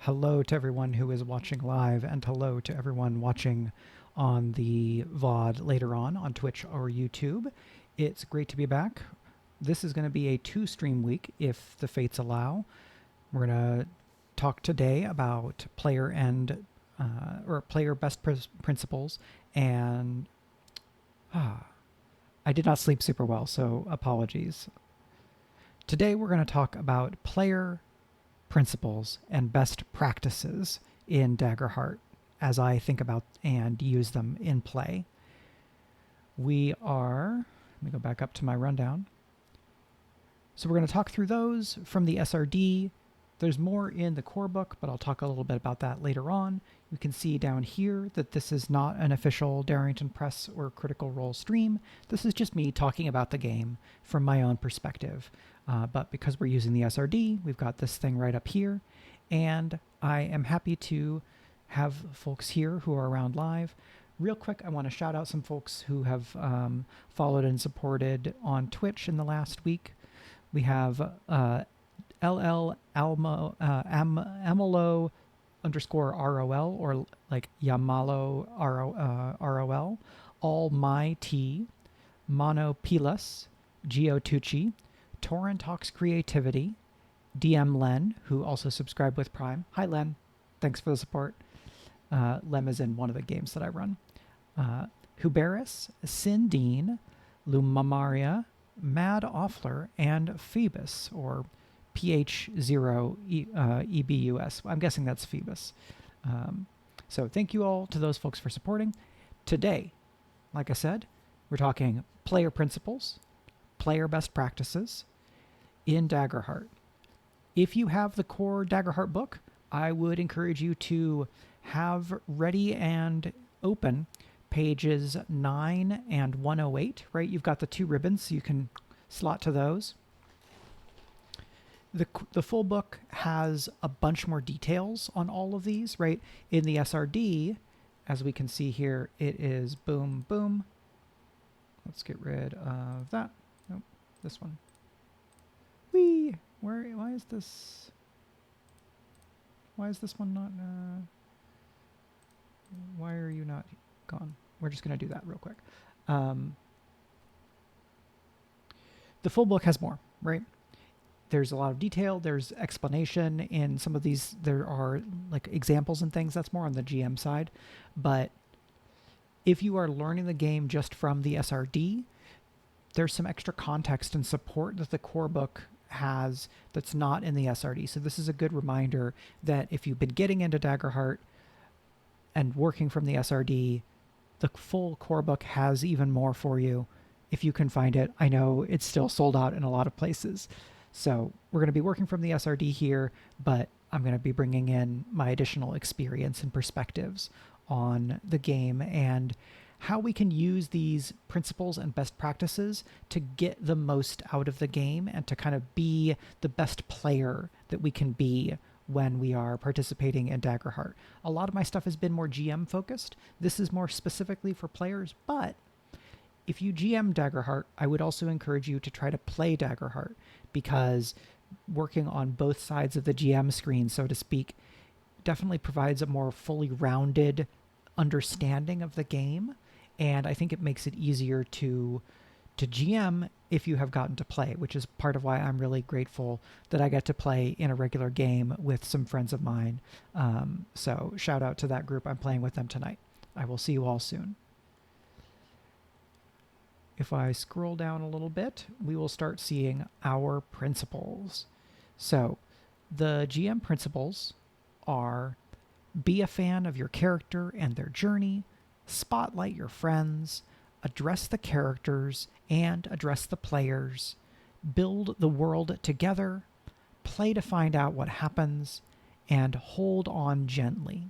Hello to everyone who is watching live, and hello to everyone watching on the VOD later on Twitch or YouTube. It's great to be back. This is going to be a two-stream week if the fates allow. We're going to talk today about player best principles, and I did not sleep super well, so apologies. Today we're going to talk about player principles and best practices in Daggerheart as I think about and use them in play. Let me go back up to my rundown. So we're going to talk through those from the SRD. There's more in the core book, but I'll talk a little bit about that later on. You can see down here that this is not an official Darrington Press or Critical Role stream. This is just me talking about the game from my own perspective. But because we're using the SRD, we've got this thing right up here. And I am happy to have folks here who are around live. Real quick, I want to shout out some folks who have followed and supported on Twitch in the last week. We have Amalo underscore ROL, or like Yamalo ROL, All My T, Mono Pilas, Geotucci, Torrent Talks Creativity, DM Len, who also subscribed with Prime. Hi Len, thanks for the support. Lem is in one of the games that I run. Huberis, Sindine, Lumamaria, Mad Offler, and Phoebus, or PH0EBUS. I'm guessing that's Phoebus. So thank you all to those folks for supporting. Today, like I said, we're talking player principles, player best practices in Daggerheart. If you have the core Daggerheart book, I would encourage you to have ready and open pages 9 and 108, right? You've got the two ribbons, so you can slot to those. The full book has a bunch more details on all of these, right? In the SRD, as we can see here, it is boom, boom. Let's get rid of that. Nope, this one. Whee! Why is this one not, why are you not gone? We're just going to do that real quick. The full book has more, right? There's a lot of detail. There's explanation in some of these. There are like examples and things. That's more on the GM side. But if you are learning the game just from the SRD, there's some extra context and support that the core book has that's not in the SRD. So this is a good reminder that if you've been getting into Daggerheart and working from the SRD, the full core book has even more for you if you can find it. I know it's still sold out in a lot of places. So we're going to be working from the SRD here, but I'm going to be bringing in my additional experience and perspectives on the game and how we can use these principles and best practices to get the most out of the game and to kind of be the best player that we can be when we are participating in Daggerheart. A lot of my stuff has been more GM focused. This is more specifically for players, but if you GM Daggerheart, I would also encourage you to try to play Daggerheart, because working on both sides of the GM screen, so to speak, definitely provides a more fully rounded understanding of the game. And I think it makes it easier to GM if you have gotten to play, which is part of why I'm really grateful that I get to play in a regular game with some friends of mine. So shout out to that group. I'm playing with them tonight. I will see you all soon. If I scroll down a little bit, we will start seeing our principles. So the GM principles are: be a fan of your character and their journey, spotlight your friends, address the characters and address the players, build the world together, play to find out what happens, and hold on gently.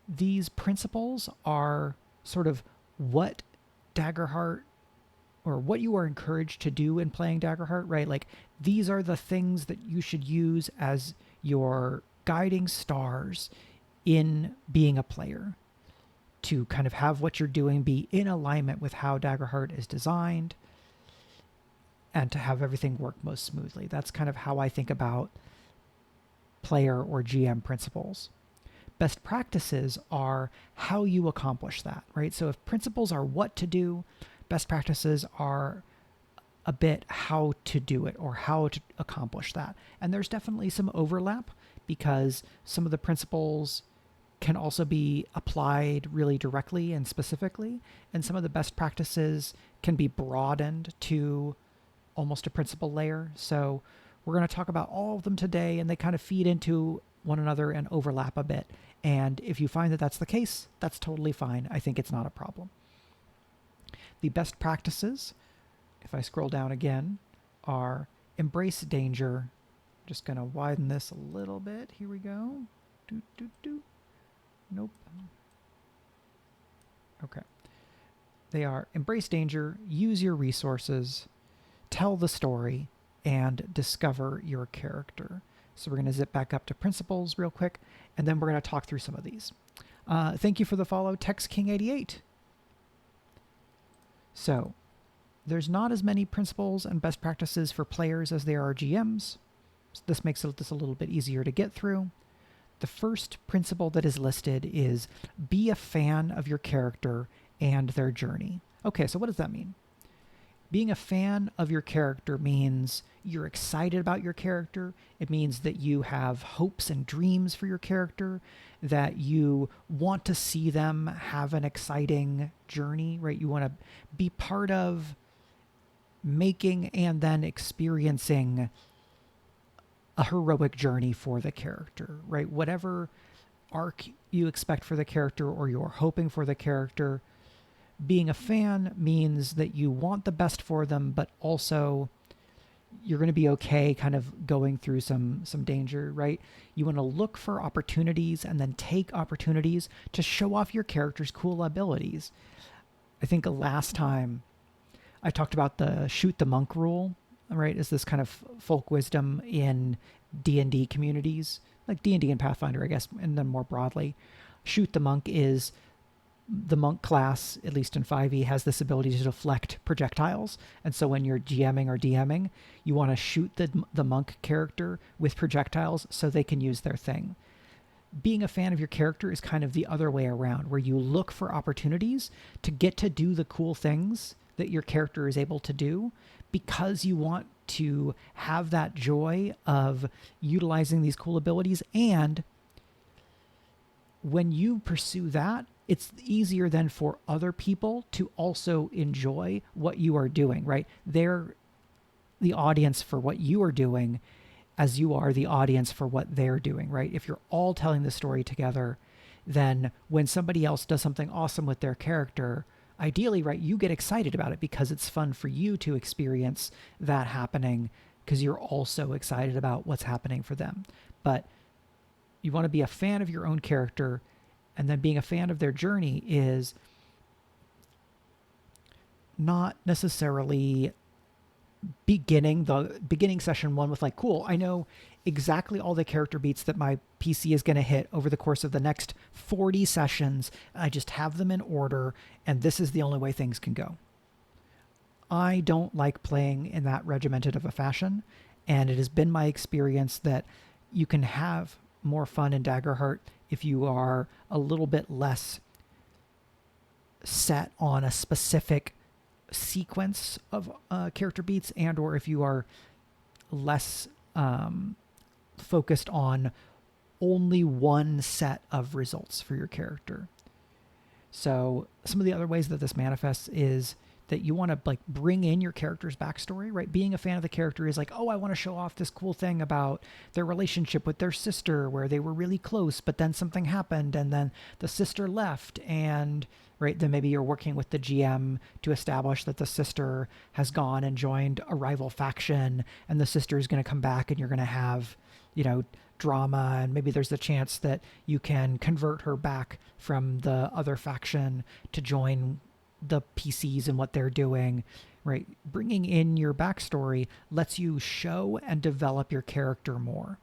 These principles are sort of what Daggerheart, or what you are encouraged to do in playing Daggerheart, right? Like, these are the things that you should use as your guiding stars in being a player, to kind of have what you're doing be in alignment with how Daggerheart is designed and to have everything work most smoothly. That's kind of how I think about player or GM principles. Best practices are how you accomplish that, right? So if principles are what to do, best practices are a bit how to do it or how to accomplish that. And there's definitely some overlap because some of the principles can also be applied really directly and specifically, and some of the best practices can be broadened to almost a principle layer. So we're going to talk about all of them today, and they kind of feed into one another and overlap a bit. And if you find that that's the case, that's totally fine. I think it's not a problem. The best practices, if I scroll down again, are embrace danger. Just going to widen this a little bit. Here we go. Nope. Okay. They are embrace danger, use your resources, tell the story, and discover your character. So we're going to zip back up to principles real quick, and then we're going to talk through some of these. Thank you for the follow, TextKing88. So there's not as many principles and best practices for players as there are GMs. So this makes this a little bit easier to get through. The first principle that is listed is be a fan of your character and their journey. Okay, so what does that mean? Being a fan of your character means you're excited about your character. It means that you have hopes and dreams for your character, that you want to see them have an exciting journey, right? You want to be part of making and then experiencing a heroic journey for the character, right? Whatever arc you expect for the character or you're hoping for the character, being a fan means that you want the best for them, but also you're going to be okay kind of going through some danger, right? You want to look for opportunities and then take opportunities to show off your character's cool abilities. I think last time I talked about the shoot the monk rule, right? Is this kind of folk wisdom in D&D communities, like D&D and Pathfinder, I guess, and then more broadly. Shoot the monk is the monk class, at least in 5e, has this ability to deflect projectiles. And so when you're GMing or DMing, you want to shoot the monk character with projectiles so they can use their thing. Being a fan of your character is kind of the other way around, where you look for opportunities to get to do the cool things that your character is able to do because you want to have that joy of utilizing these cool abilities. And when you pursue that, it's easier then for other people to also enjoy what you are doing, right? They're the audience for what you are doing as you are the audience for what they're doing, right? If you're all telling the story together, then when somebody else does something awesome with their character, ideally, right, you get excited about it because it's fun for you to experience that happening because you're also excited about what's happening for them. But you want to be a fan of your own character, and then being a fan of their journey is not necessarily beginning session one with like, cool, I know exactly all the character beats that my PC is going to hit over the course of the next 40 sessions. I just have them in order, and this is the only way things can go. I don't like playing in that regimented of a fashion, and it has been my experience that you can have more fun in Daggerheart if you are a little bit less set on a specific sequence of character beats, and or if you are less focused on only one set of results for your character. So some of the other ways that this manifests is that you want to like bring in your character's backstory, right? Being a fan of the character is like, oh, I want to show off this cool thing about their relationship with their sister where they were really close, but then something happened and then the sister left, and right, then maybe you're working with the GM to establish that the sister has gone and joined a rival faction, and the sister is going to come back, and you're going to have, you know, drama, and maybe there's the chance that you can convert her back from the other faction to join the PCs and what they're doing, right? Bringing in your backstory lets you show and develop your character more.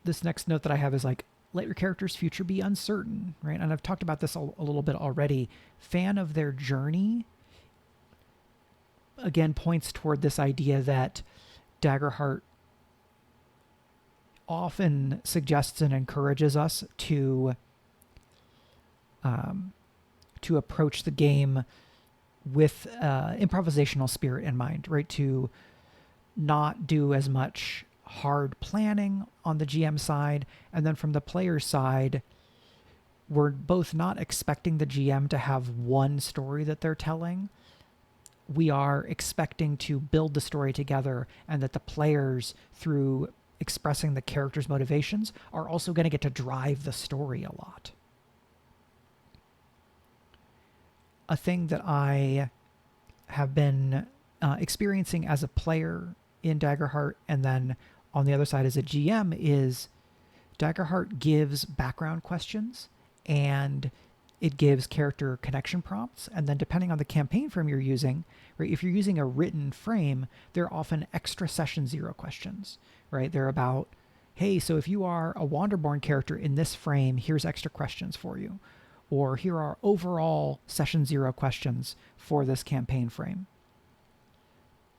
This next note that I have is like, let your character's future be uncertain, right? And I've talked about this a little bit already. Fan of their journey, again, points toward this idea that Daggerheart often suggests and encourages us to approach the game with improvisational spirit in mind, right? To not do as much hard planning on the GM side. And then from the player side, we're both not expecting the GM to have one story that they're telling. We are expecting to build the story together, and that the players, through expressing the characters' motivations, are also going to get to drive the story a lot. A thing that I have been experiencing as a player in Daggerheart, and then on the other side as a GM, is Daggerheart gives background questions and it gives character connection prompts. And then depending on the campaign frame you're using, right, if you're using a written frame, there are often extra session 0 questions, right? They're about, hey, so if you are a Wanderborn character in this frame, here's extra questions for you. Or here are overall session 0 questions for this campaign frame.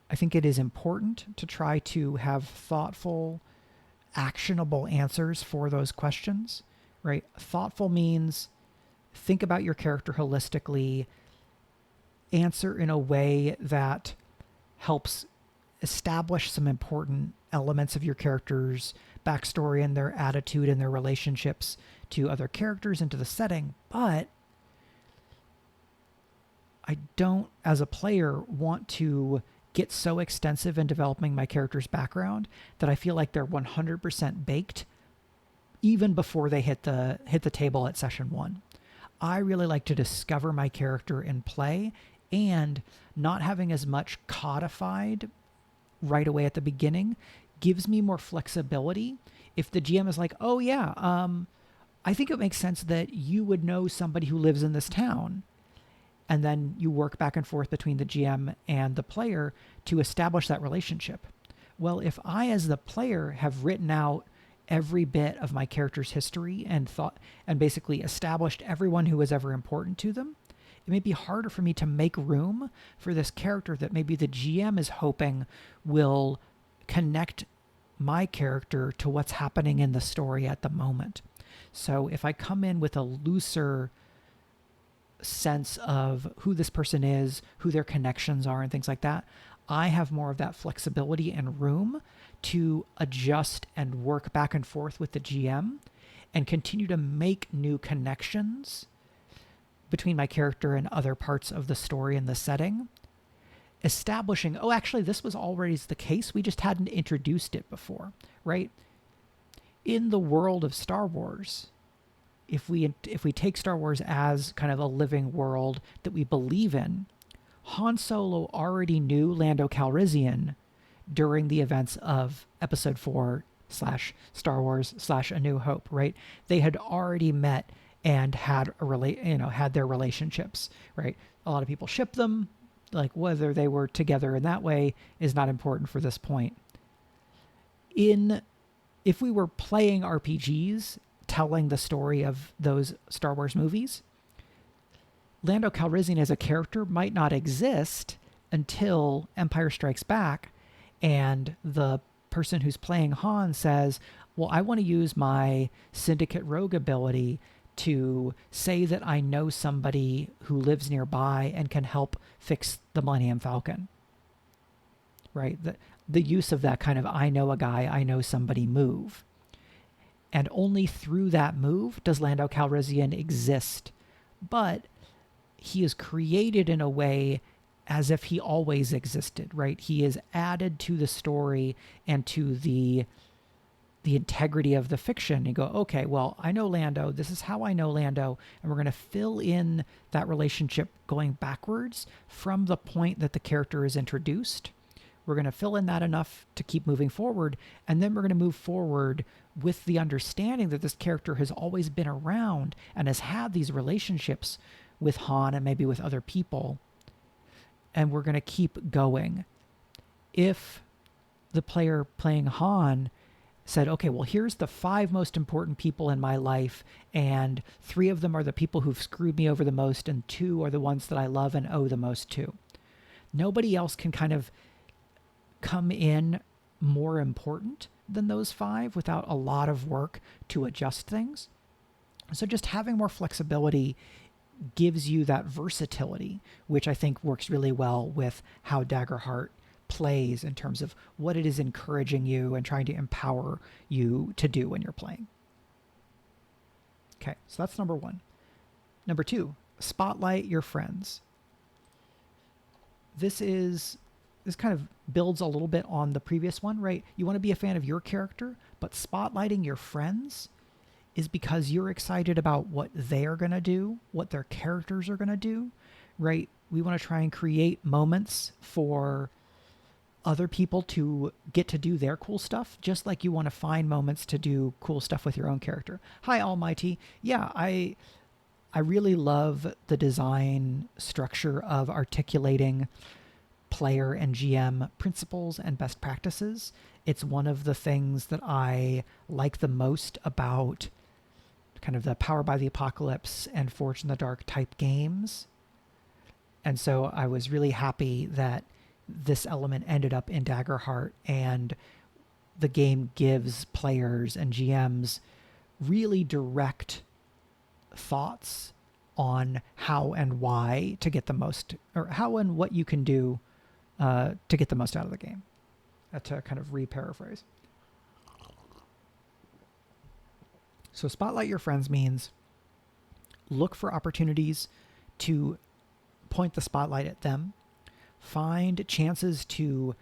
I think it is important to try to have thoughtful, actionable answers for those questions, right? Thoughtful means think about your character holistically, answer in a way that helps establish some important elements of your character's backstory and their attitude and their relationships to other characters and to the setting. But I don't, as a player, want to get so extensive in developing my character's background that I feel like they're 100% baked even before they hit the table at session 1. I really like to discover my character in play, and not having as much codified right away at the beginning gives me more flexibility. If the GM is like, oh yeah, I think it makes sense that you would know somebody who lives in this town. And then you work back and forth between the GM and the player to establish that relationship. Well, if I, as the player, have written out every bit of my character's history and thought and basically established everyone who was ever important to them, it may be harder for me to make room for this character that maybe the GM is hoping will connect my character to what's happening in the story at the moment. So if I come in with a looser sense of who this person is, who their connections are, and things like that, I have more of that flexibility and room to adjust and work back and forth with the GM and continue to make new connections between my character and other parts of the story and the setting, establishing, oh, actually, this was already the case. We just hadn't introduced it before, right? In the world of Star Wars, if we take Star Wars as kind of a living world that we believe in, Han Solo already knew Lando Calrissian during the events of Episode 4 / Star Wars / A New Hope, right? They had already met and had had their relationships, right? A lot of people ship them, like whether they were together in that way is not important for this point. If we were playing RPGs telling the story of those Star Wars movies, Lando Calrissian as a character might not exist until Empire Strikes Back, and the person who's playing Han says, well, I want to use my Syndicate Rogue ability to say that I know somebody who lives nearby and can help fix the Millennium Falcon. Right? The use of that kind of I know a guy, I know somebody move. And only through that move does Lando Calrissian exist. But he is created in a way as if he always existed, right? He is added to the story and to the integrity of the fiction. You go, okay, well, I know Lando. This is how I know Lando. And we're going to fill in that relationship going backwards from the point that the character is introduced. We're going to fill in that enough to keep moving forward. And then we're going to move forward with the understanding that this character has always been around and has had these relationships with Han and maybe with other people. And we're going to keep going. If the player playing Han said, okay, well, here's the 5 most important people in my life, and 3 of them are the people who've screwed me over the most, and 2 are the ones that I love and owe the most to. Nobody else can kind of come in more important than those 5 without a lot of work to adjust things. So just having more flexibility gives you that versatility, which I think works really well with how Daggerheart plays in terms of what it is encouraging you and trying to empower you to do when you're playing. Okay, so that's number 1. Number 2, spotlight your friends. This kind of builds a little bit on the previous one, right? You want to be a fan of your character, but spotlighting your friends is because you're excited about what they're going to do, what their characters are going to do, right? We want to try and create moments for other people to get to do their cool stuff, just like you want to find moments to do cool stuff with your own character. Hi, Almighty. Yeah, I really love the design structure of articulating player and GM principles and best practices. It's one of the things that I like the most about kind of the Power by the Apocalypse and Forge in the Dark type games. And so I was really happy that this element ended up in Daggerheart, and the game gives players and GMs really direct thoughts on how and why to get the most, or how and what you can do to get the most out of the game, to kind of re-paraphrase. So spotlight your friends means look for opportunities to point the spotlight at them, find chances to,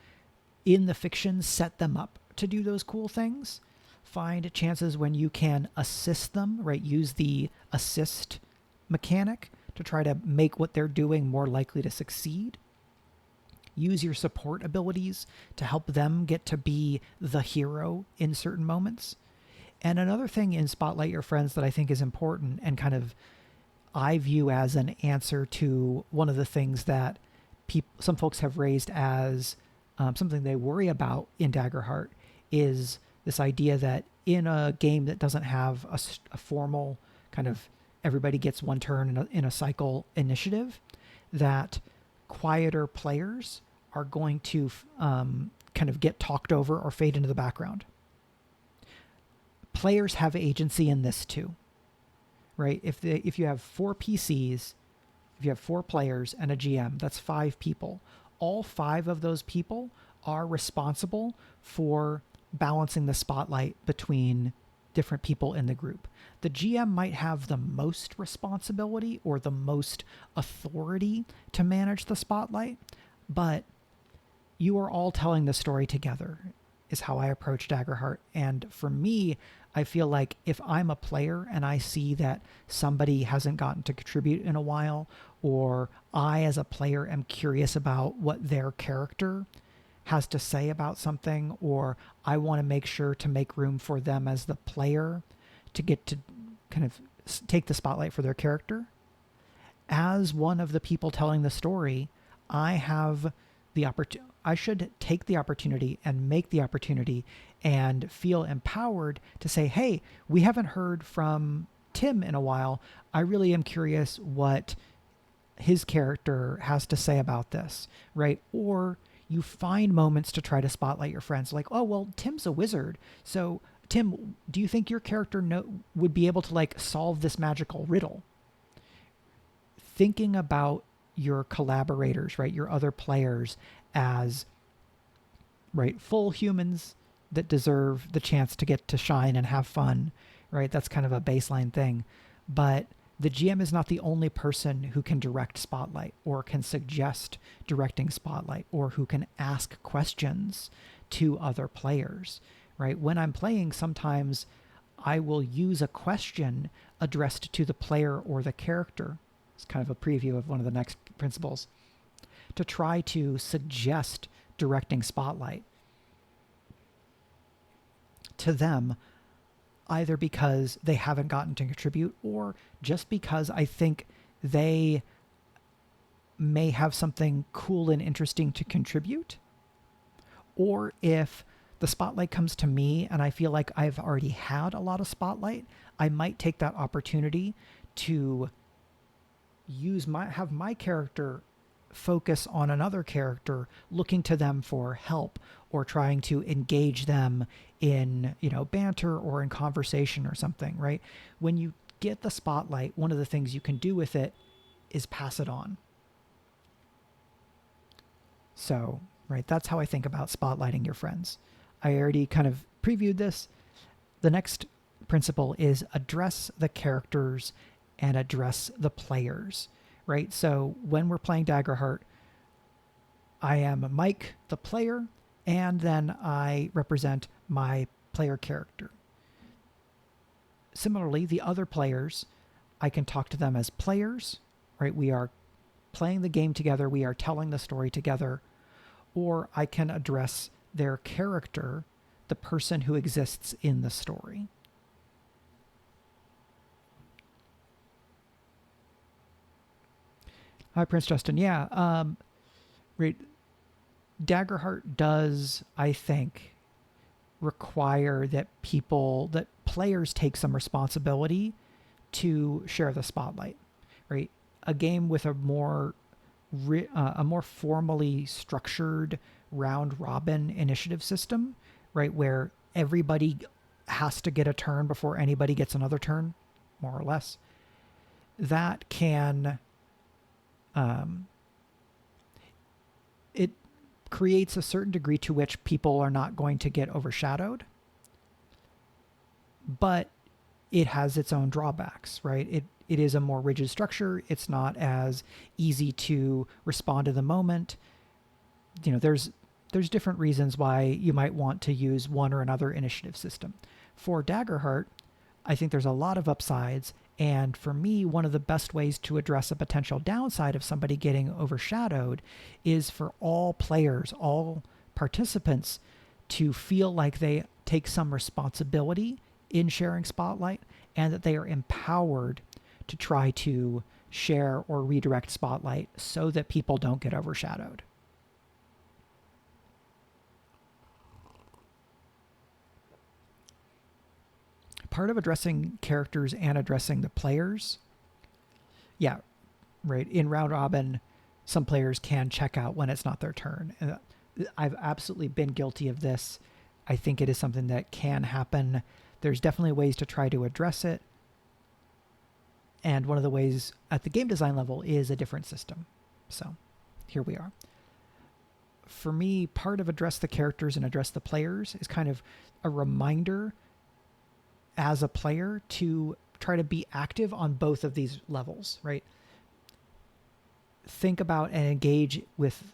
in the fiction, set them up to do those cool things, find chances when you can assist them, right? Use the assist mechanic to try to make what they're doing more likely to succeed. Use your support abilities to help them get to be the hero in certain moments. And another thing in Spotlight Your Friends that I think is important and kind of I view as an answer to one of the things that some folks have raised as something they worry about in Daggerheart is this idea that in a game that doesn't have a formal kind of everybody gets one turn in a cycle initiative, that quieter players are going to kind of get talked over or fade into the background. Players have agency in this too, right? If you have 4 PCs, if you have 4 players and a GM, that's 5 people. All 5 of those people are responsible for balancing the spotlight between different people in the group. The GM might have the most responsibility or the most authority to manage the spotlight, but you are all telling the story together, is how I approach Daggerheart. And for me, I feel like if I'm a player and I see that somebody hasn't gotten to contribute in a while, or I as a player am curious about what their character has to say about something, or I want to make sure to make room for them as the player to get to kind of take the spotlight for their character, as one of the people telling the story, I have the opportunity. I should take the opportunity and make the opportunity and feel empowered to say, hey, we haven't heard from Tim in a while. I really am curious what his character has to say about this, right? Or you find moments to try to spotlight your friends, like, oh, well, Tim's a wizard. So Tim, do you think your character would be able to like solve this magical riddle? Thinking about your collaborators, right? Your other players as, right, full humans that deserve the chance to get to shine and have fun, right? That's kind of a baseline thing. But the GM is not the only person who can direct Spotlight or can suggest directing Spotlight or who can ask questions to other players, right? When I'm playing, sometimes I will use a question addressed to the player or the character. It's kind of a preview of one of the next principles, to try to suggest directing Spotlight to them, either because they haven't gotten to contribute or just because I think they may have something cool and interesting to contribute. Or if the spotlight comes to me and I feel like I've already had a lot of spotlight, I might take that opportunity to have my character focus on another character, looking to them for help or trying to engage them in, banter or in conversation or something, right? When you get the spotlight, one of the things you can do with it is pass it on. So, right, that's how I think about spotlighting your friends. I already kind of previewed this. The next principle is address the characters and address the players, right? So when we're playing Daggerheart, I am Mike, the player, and then I represent my player character. Similarly, the other players, I can talk to them as players, right? We are playing the game together, we are telling the story together, or I can address their character, the person who exists in the story. Hi, Prince Justin. Yeah, right. Daggerheart does, I think, require that players take some responsibility to share the spotlight, right? A game with a more formally structured round robin initiative system, right, where everybody has to get a turn before anybody gets another turn, more or less. That can it creates a certain degree to which people are not going to get overshadowed, but it has its own drawbacks, right? It is a more rigid structure. It's not as easy to respond to the moment. There's different reasons why you might want to use one or another initiative system. For Daggerheart, I think there's a lot of upsides, and for me, one of the best ways to address a potential downside of somebody getting overshadowed is for all players, all participants, to feel like they take some responsibility in sharing Spotlight and that they are empowered to try to share or redirect Spotlight so that people don't get overshadowed. Part of addressing characters and addressing the players, yeah, right, in round robin, some players can check out when it's not their turn. And I've absolutely been guilty of this. I think it is something that can happen. There's definitely ways to try to address it. And one of the ways at the game design level is a different system. So here we are. For me, part of address the characters and address the players is kind of a reminder as a player to try to be active on both of these levels, right? Think about and engage with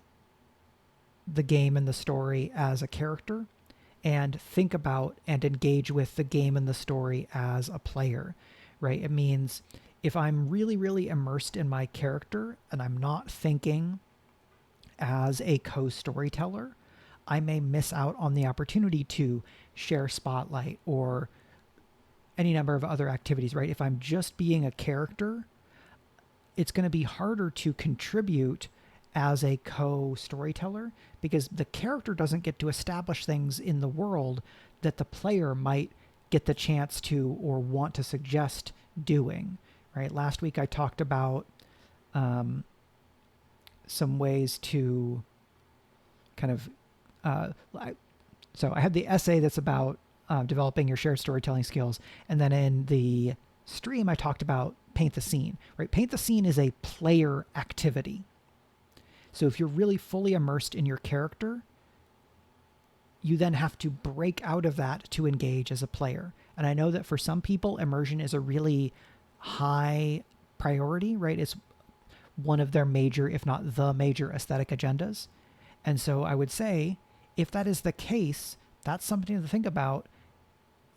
the game and the story as a character, and think about and engage with the game and the story as a player, right? It means if I'm really, really immersed in my character and I'm not thinking as a co-storyteller, I may miss out on the opportunity to share Spotlight or any number of other activities, right? If I'm just being a character, it's going to be harder to contribute as a co-storyteller because the character doesn't get to establish things in the world that the player might get the chance to or want to suggest doing, right? Last week I talked about some ways to kind of so I had the essay that's about developing your shared storytelling skills. And then in the stream, I talked about paint the scene, right? Paint the scene is a player activity. So if you're really fully immersed in your character, you then have to break out of that to engage as a player. And I know that for some people, immersion is a really high priority, right? It's one of their major, if not the major aesthetic agendas. And so I would say, if that is the case, that's something to think about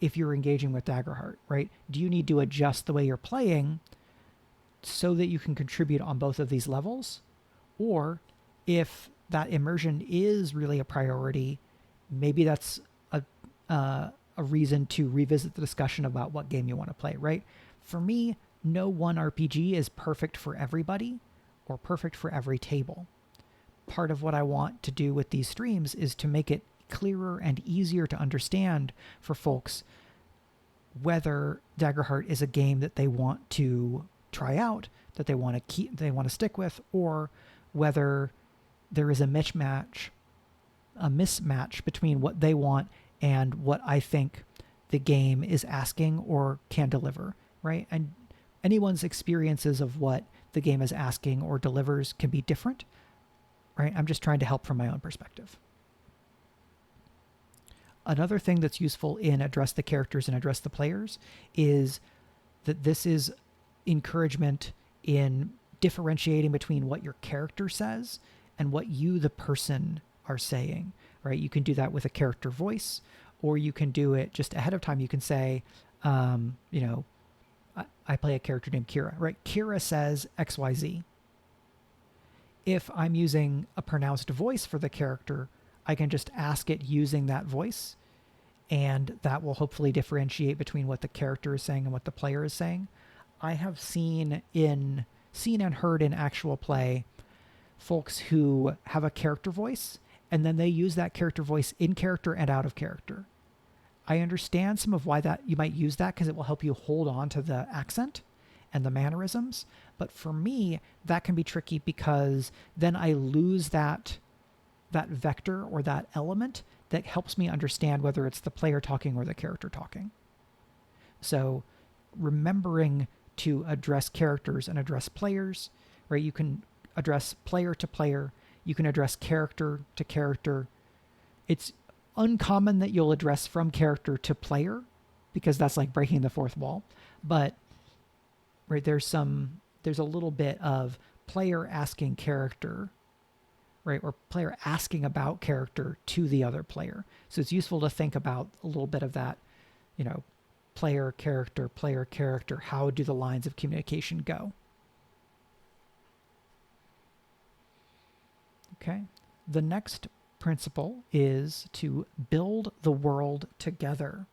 if you're engaging with Daggerheart, right? Do you need to adjust the way you're playing so that you can contribute on both of these levels? Or if that immersion is really a priority, maybe that's a reason to revisit the discussion about what game you want to play, right? For me, no one RPG is perfect for everybody or perfect for every table. Part of what I want to do with these streams is to make it clearer and easier to understand for folks whether Daggerheart is a game that they want to try out, that they want to stick with, or whether there is a mismatch between what they want and what I think the game is asking or can deliver, right? And anyone's experiences of what the game is asking or delivers can be different, right? I'm just trying to help from my own perspective. Another thing that's useful in Address the Characters and Address the Players is that this is encouragement in differentiating between what your character says and what you, the person, are saying, right? You can do that with a character voice, or you can do it just ahead of time. You can say, I play a character named Kira, right? Kira says XYZ. If I'm using a pronounced voice for the character, I can just ask it using that voice, and that will hopefully differentiate between what the character is saying and what the player is saying. I have seen and heard in actual play folks who have a character voice, and then they use that character voice in character and out of character. I understand some of why that you might use that, because it will help you hold on to the accent and the mannerisms. But for me, that can be tricky, because then I lose that vector or that element that helps me understand whether it's the player talking or the character talking. So remembering to address characters and address players, right? You can address player to player. You can address character to character. It's uncommon that you'll address from character to player, because that's like breaking the fourth wall. But right, there's a little bit of player asking character, right? Or player asking about character to the other player. So it's useful to think about a little bit of that, player, character, how do the lines of communication go? Okay. The next principle is to build the world together,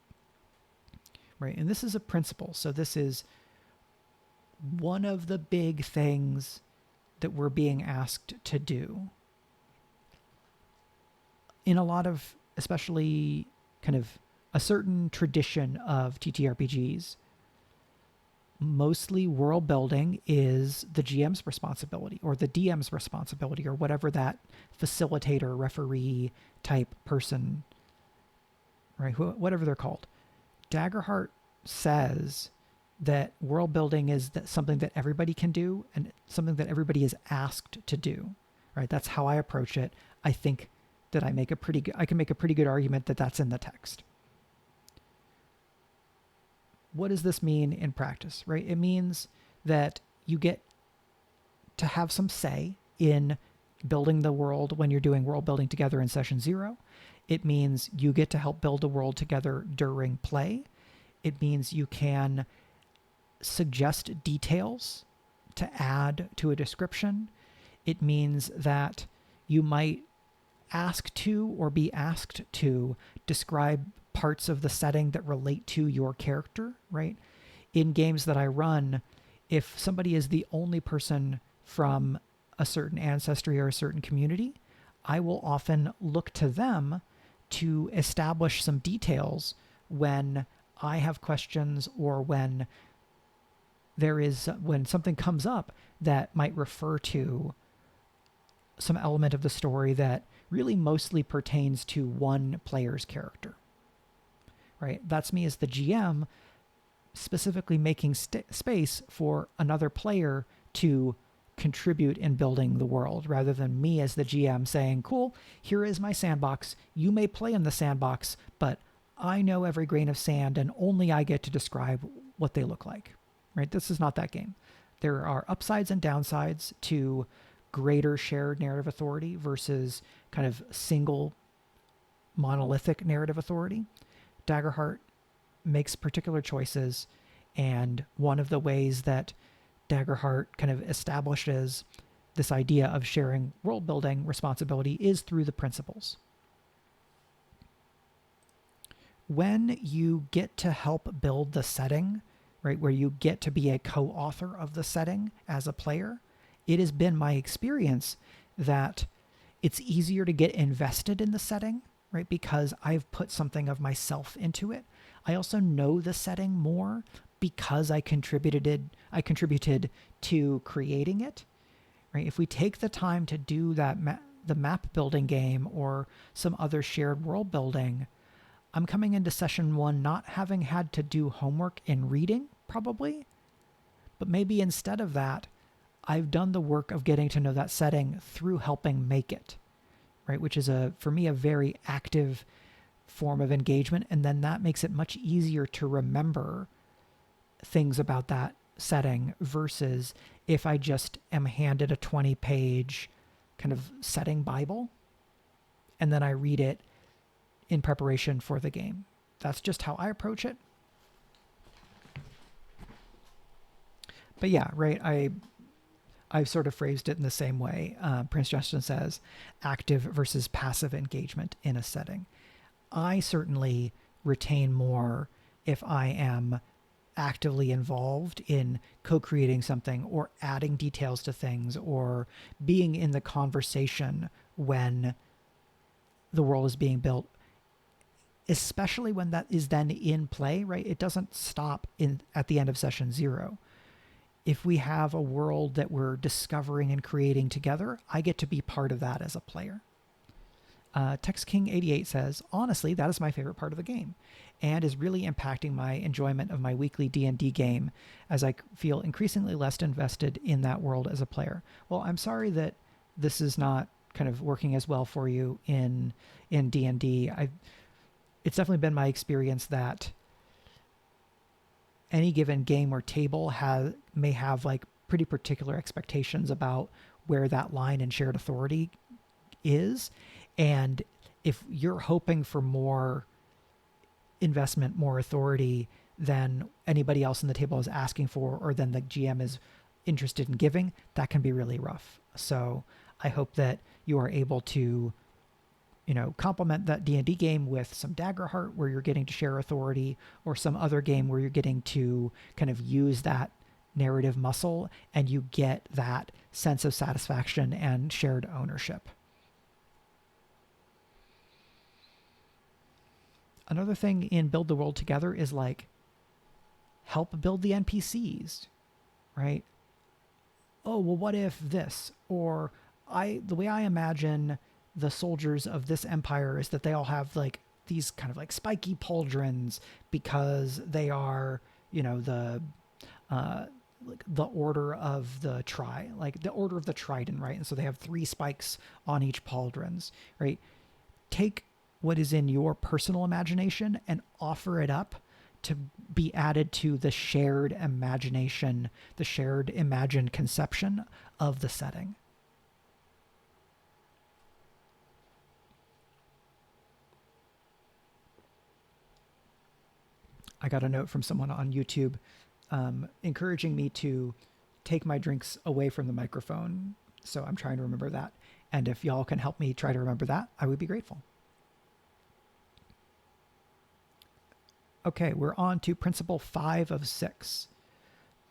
right? And this is a principle. So this is one of the big things that we're being asked to do in a lot of, especially kind of a certain tradition of TTRPGs. Mostly world building is the GM's responsibility, or the DM's responsibility, or whatever that facilitator, referee type person, right? Whatever they're called. Daggerheart says that world building is something that everybody can do and something that everybody is asked to do, right? That's how I approach it. I think that I can make a pretty good argument that that's in the text. What does this mean in practice, right? It means that you get to have some say in building the world when you're doing world building together in session 0. It means you get to help build a world together during play. It means you can suggest details to add to a description. It means that you might ask to or be asked to describe parts of the setting that relate to your character, right? In games that I run, if somebody is the only person from a certain ancestry or a certain community, I will often look to them to establish some details when I have questions, or when something comes up that might refer to some element of the story that really mostly pertains to one player's character, right? That's me as the GM specifically making space for another player to contribute in building the world, rather than me as the GM saying, cool, here is my sandbox. You may play in the sandbox, but I know every grain of sand and only I get to describe what they look like, right? This is not that game. There are upsides and downsides to greater shared narrative authority versus kind of single monolithic narrative authority. Daggerheart makes particular choices, and one of the ways that Daggerheart kind of establishes this idea of sharing world building responsibility is through the principles. When you get to help build the setting, right, where you get to be a co-author of the setting as a player, it has been my experience that it's easier to get invested in the setting, right? Because I've put something of myself into it. I also know the setting more because I contributed to creating it, right? If we take the time to do that, the map building game or some other shared world building, I'm coming into session 1 not having had to do homework in reading, probably, but maybe instead of that, I've done the work of getting to know that setting through helping make it, right? Which is, for me, a very active form of engagement. And then that makes it much easier to remember things about that setting versus if I just am handed a 20-page kind of setting Bible and then I read it in preparation for the game. That's just how I approach it. But yeah, right. I've sort of phrased it in the same way. Prince Justin says active versus passive engagement in a setting. I certainly retain more if I am actively involved in co-creating something or adding details to things or being in the conversation when the world is being built, especially when that is then in play, right? It doesn't stop at the end of session 0. If we have a world that we're discovering and creating together, I get to be part of that as a player. Tex King 88 says, honestly, that is my favorite part of the game and is really impacting my enjoyment of my weekly D&D game as I feel increasingly less invested in that world as a player. Well, I'm sorry that this is not kind of working as well for you in D&D. It's definitely been my experience that any given game or table may have like pretty particular expectations about where that line in shared authority is. And if you're hoping for more investment, more authority than anybody else in the table is asking for, or than the GM is interested in giving, that can be really rough. So I hope that you are able to, complement that D&D game with some Daggerheart where you're getting to share authority, or some other game where you're getting to kind of use that narrative muscle and you get that sense of satisfaction and shared ownership. Another thing in Build the World Together is like help build the NPCs, right? Oh, well, what if this? Or the way I imagine the soldiers of this empire is that they all have like these kind of like spiky pauldrons because they are, the order of the the order of the trident, right? And so they have 3 spikes on each pauldrons, right? Take what is in your personal imagination and offer it up to be added to the shared imagination, the shared imagined conception of the setting. I got a note from someone on YouTube encouraging me to take my drinks away from the microphone. So I'm trying to remember that. And if y'all can help me try to remember that, I would be grateful. Okay, we're on to principle 5 of 6.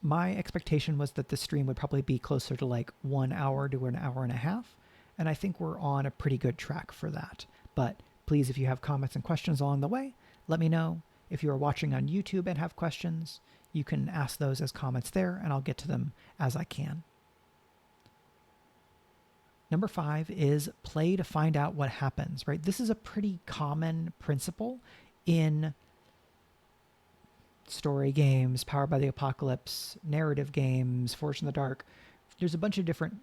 My expectation was that the stream would probably be closer to like 1 hour to an hour and a half. And I think we're on a pretty good track for that. But please, if you have comments and questions along the way, let me know. If you are watching on YouTube and have questions, you can ask those as comments there, and I'll get to them as I can. Number 5 is play to find out what happens, right? This is a pretty common principle in story games, Powered by the Apocalypse, narrative games, Forged in the Dark. There's a bunch of different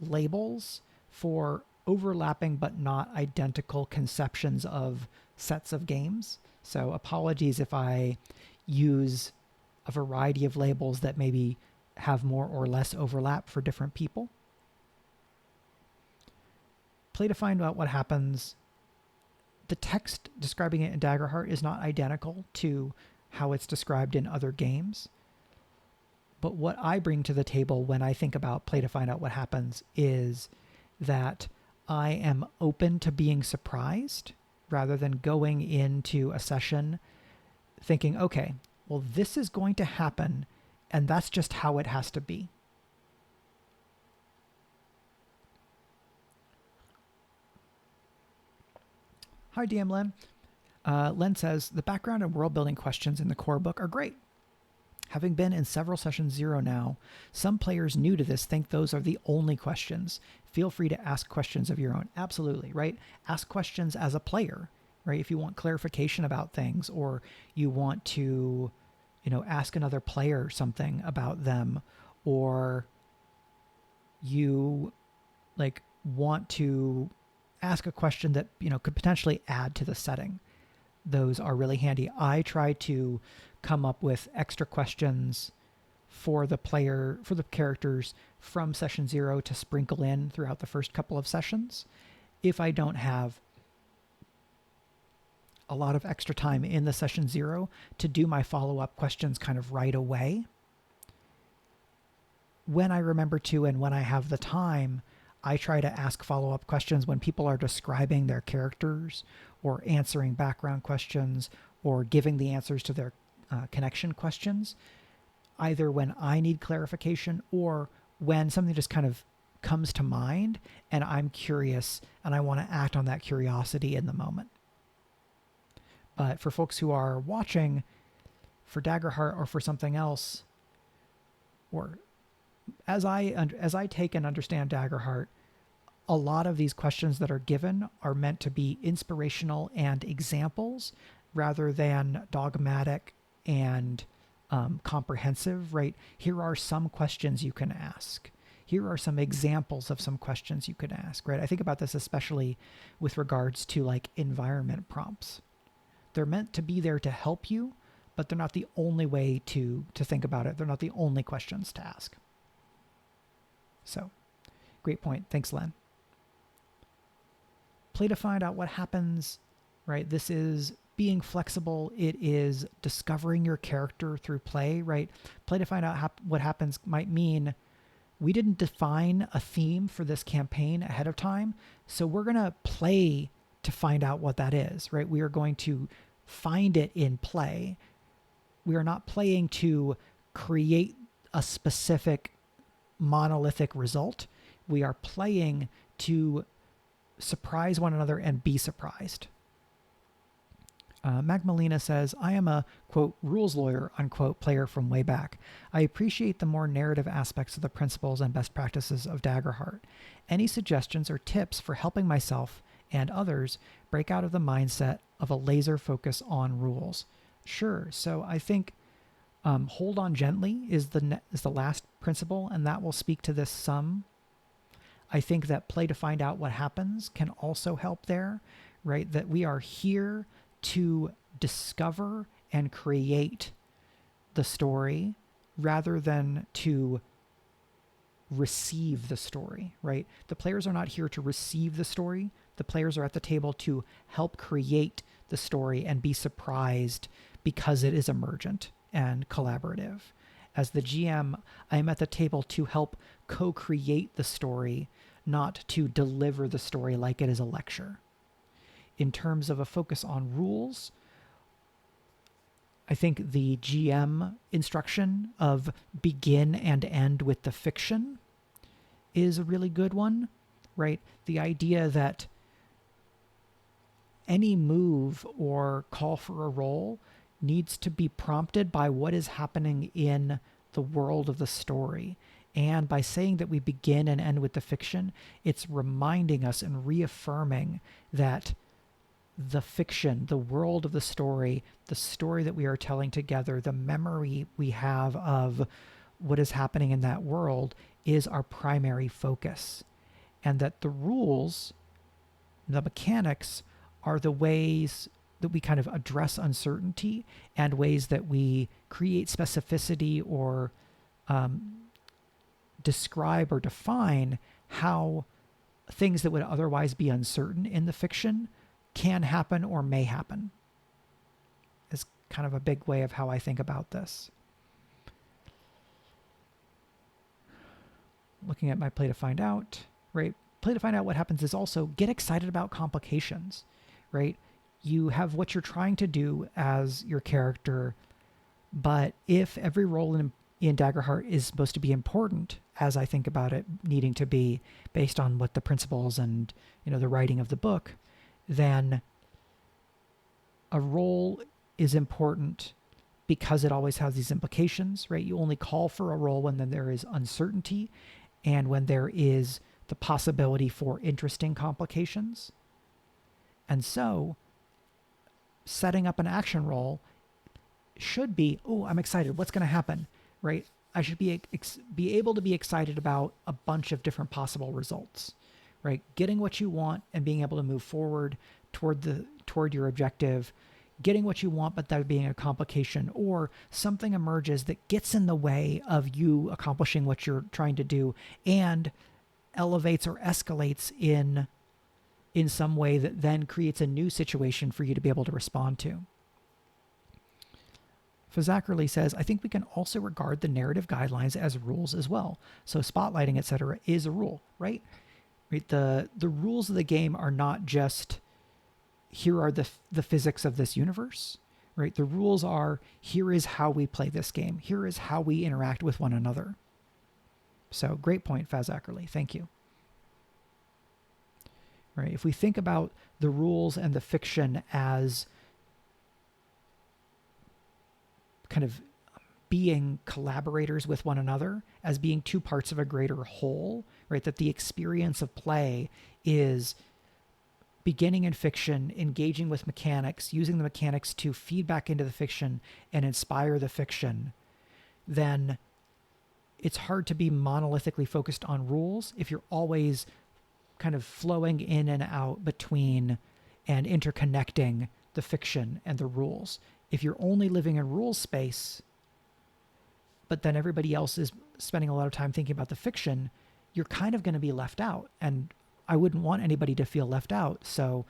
labels for overlapping but not identical conceptions of sets of games. So apologies if I use a variety of labels that maybe have more or less overlap for different people. Play to find out what happens. The text describing it in Daggerheart is not identical to how it's described in other games. But what I bring to the table when I think about play to find out what happens is that I am open to being surprised rather than going into a session thinking, okay, well, this is going to happen and that's just how it has to be. Hi, DM Len. Len says, the background and world building questions in the core book are great. Having been in several sessions 0 now, some players new to this think those are the only questions. Feel free to ask questions of your own. Absolutely, right? Ask questions as a player, right? If you want clarification about things, or you want to, ask another player something about them, or you want to ask a question that, could potentially add to the setting. Those are really handy. I try to come up with extra questions for the characters from session 0 to sprinkle in throughout the first couple of sessions if I don't have a lot of extra time in the session 0 to do my follow-up questions kind of right away. When I remember to and when I have the time, I try to ask follow-up questions when people are describing their characters or answering background questions or giving the answers to their connection questions, either when I need clarification or when something just kind of comes to mind and I'm curious and I want to act on that curiosity in the moment. But for folks who are watching for Daggerheart or for something else, or as I take and understand Daggerheart, a lot of these questions that are given are meant to be inspirational and examples rather than dogmatic and comprehensive, right? Here are some questions you can ask. Here are some examples of some questions you could ask, right? I think about this especially with regards to like environment prompts. They're meant to be there to help you, but they're not the only way to think about it. They're not the only questions to ask. So, great point. Thanks, Len. Play to find out what happens, right? This is being flexible. It is discovering your character through play, right? Play to find out what happens might mean we didn't define a theme for this campaign ahead of time, so we're going to play to find out what that is, right? We are going to find it in play. We are not playing to create a specific monolithic result. We are playing to surprise one another and be surprised. Magmalena says, I am a, quote, rules lawyer, unquote, player from way back. I appreciate the more narrative aspects of the principles and best practices of Daggerheart. Any suggestions or tips for helping myself and others break out of the mindset of a laser focus on rules? Sure. So I think hold on gently is the last principle, and that will speak to this some. I think that play to find out what happens can also help there, right? That we are here to discover and create the story rather than to receive the story, right? The players are not here to receive the story. The players are at the table to help create the story and be surprised because it is emergent and collaborative. As the GM, I am at the table to help co-create the story, not to deliver the story like it is a lecture. In terms of a focus on rules, I think the GM instruction of begin and end with the fiction is a really good one, right? The idea that any move or call for a roll needs to be prompted by what is happening in the world of the story. And by saying that we begin and end with the fiction, it's reminding us and reaffirming that the fiction, the world of the story that we are telling together, the memory we have of what is happening in that world is our primary focus. And that the rules, the mechanics, are the ways that we kind of address uncertainty and ways that we create specificity or describe or define how things that would otherwise be uncertain in the fiction can happen or may happen. Is kind of a big way of how I think about this. Looking at my play to find out, right? Play to find out what happens is also get excited about complications, right? You have what you're trying to do as your character, but if every role in Daggerheart is supposed to be important, as I think about it needing to be based on what the principles and the writing of the book, then a role is important because it always has these implications, right? You only call for a roll when then there is uncertainty and when there is the possibility for interesting complications. And so setting up an action roll should be, oh, I'm excited. What's going to happen, right? I should be able to be excited about a bunch of different possible results, right? Getting what you want and being able to move forward toward your objective, getting what you want, but that being a complication, or something emerges that gets in the way of you accomplishing what you're trying to do and elevates or escalates in some way that then creates a new situation for you to be able to respond to. Fazakkerly says, I think we can also regard the narrative guidelines as rules as well. So spotlighting, etc., is a rule, right? The rules of the game are not just here are the physics of this universe, right? The rules are here is how we play this game. Here is how we interact with one another. So great point, Fazakkerly. Thank you. Right? If we think about the rules and the fiction as kind of being collaborators with one another, as being two parts of a greater whole, right? That the experience of play is beginning in fiction, engaging with mechanics, using the mechanics to feed back into the fiction and inspire the fiction, then it's hard to be monolithically focused on rules if you're always kind of flowing in and out between and interconnecting the fiction and the rules. If you're only living in rules space, but then everybody else is spending a lot of time thinking about the fiction, you're kind of going to be left out. And I wouldn't want anybody to feel left out. So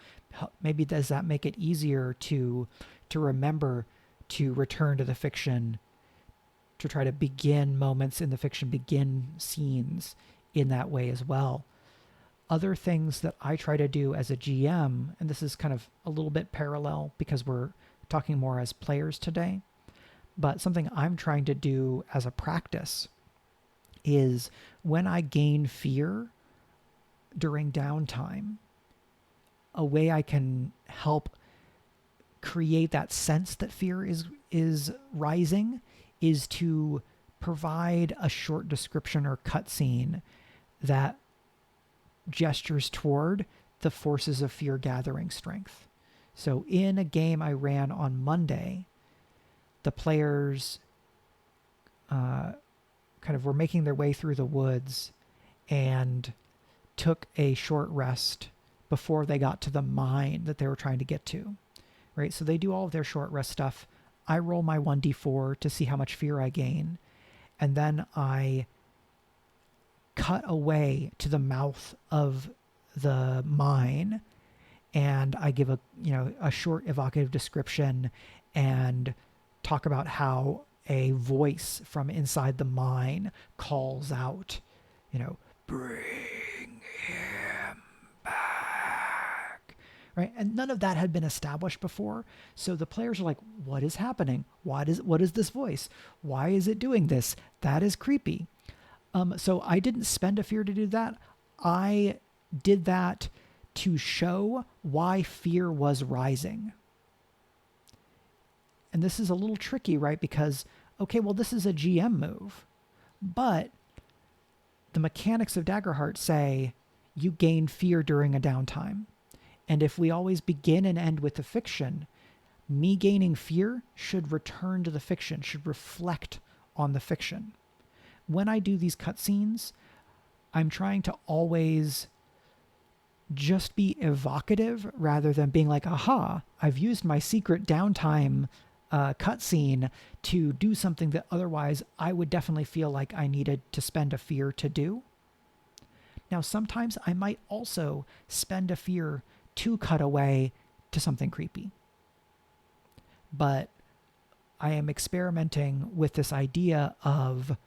maybe does that make it easier to remember to return to the fiction, to try to begin moments in the fiction, begin scenes in that way as well. Other things that I try to do as a GM, and this is kind of a little bit parallel because we're talking more as players today, but something I'm trying to do as a practice is when I gain fear during downtime, a way I can help create that sense that fear is rising is to provide a short description or cutscene that gestures toward the forces of fear gathering strength. So in a game I ran on Monday, the players kind of were making their way through the woods and took a short rest before they got to the mine that they were trying to get to, right? So they do all of their short rest stuff. I roll my 1d4 to see how much fear I gain, and then I cut away to the mouth of the mine and I give a short evocative description and talk about how a voice from inside the mine calls out, bring him back, right? And none of that had been established before. So the players are like, what is happening? What is this voice? Why is it doing this? That is creepy. So I didn't spend a fear to do that. I did that to show why fear was rising. And this is a little tricky, right? Because, okay, well, this is a GM move, but the mechanics of Daggerheart say you gain fear during a downtime. And if we always begin and end with the fiction, me gaining fear should return to the fiction, should reflect on the fiction. When I do these cutscenes, I'm trying to always just be evocative rather than being like, aha, I've used my secret downtime cutscene to do something that otherwise I would definitely feel like I needed to spend a fear to do. Now, sometimes I might also spend a fear to cut away to something creepy. But I am experimenting with this idea of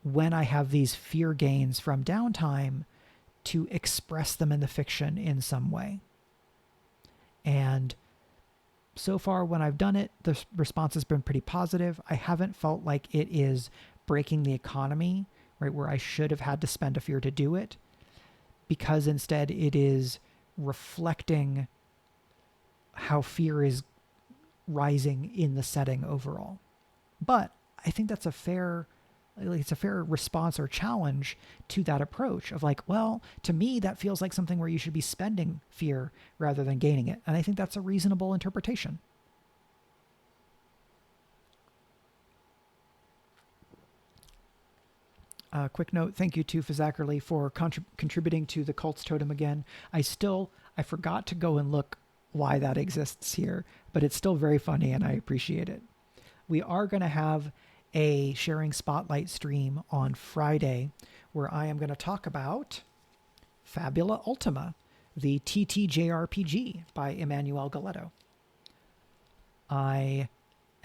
when I have these fear gains from downtime to express them in the fiction in some way. And so far when I've done it, the response has been pretty positive. I haven't felt like it is breaking the economy, right, where I should have had to spend a fear to do it, because instead it is reflecting how fear is rising in the setting overall. But I think that's it's a fair response or challenge to that approach of like, well, to me, that feels like something where you should be spending fear rather than gaining it. And I think that's a reasonable interpretation. Quick note, thank you to Fizzackerly for contributing to the Cult's Totem again. I forgot to go and look why that exists here, but it's still very funny and I appreciate it. We are going to have a sharing spotlight stream on Friday where I am going to talk about Fabula Ultima, the TTJRPG by Emmanuel Galetto. I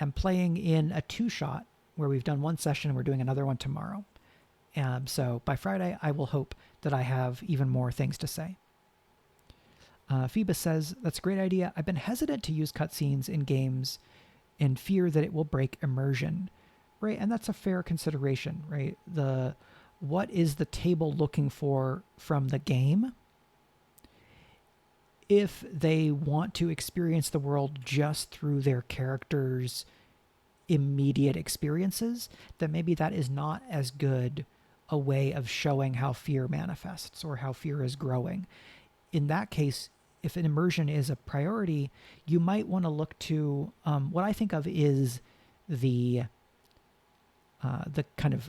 am playing in a 2-shot where we've done one session and we're doing another one tomorrow. So by Friday, I will hope that I have even more things to say. Phoebus says, that's a great idea. I've been hesitant to use cutscenes in games in fear that it will break immersion, right? And that's a fair consideration, right? What is the table looking for from the game? If they want to experience the world just through their characters' immediate experiences, then maybe that is not as good a way of showing how fear manifests or how fear is growing. In that case, if an immersion is a priority, you might want to look to what I think of is the kind of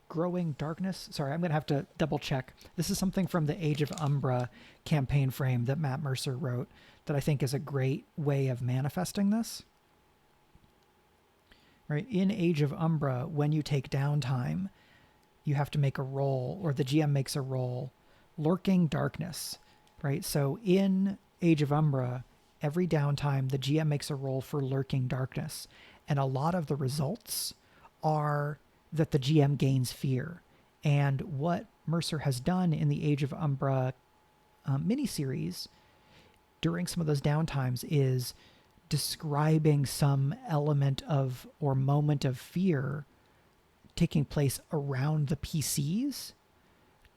growing darkness. Sorry, I'm going to have to double check. This is something from the Age of Umbra campaign frame that Matt Mercer wrote that I think is a great way of manifesting this. Right? In Age of Umbra, when you take downtime, you have to make a roll, or the GM makes a roll, Lurking Darkness, right? So in Age of Umbra, every downtime, the GM makes a roll for Lurking Darkness. And a lot of the results are that the GM gains fear. And what Mercer has done in the Age of Umbra miniseries during some of those downtimes is describing some element of or moment of fear taking place around the PCs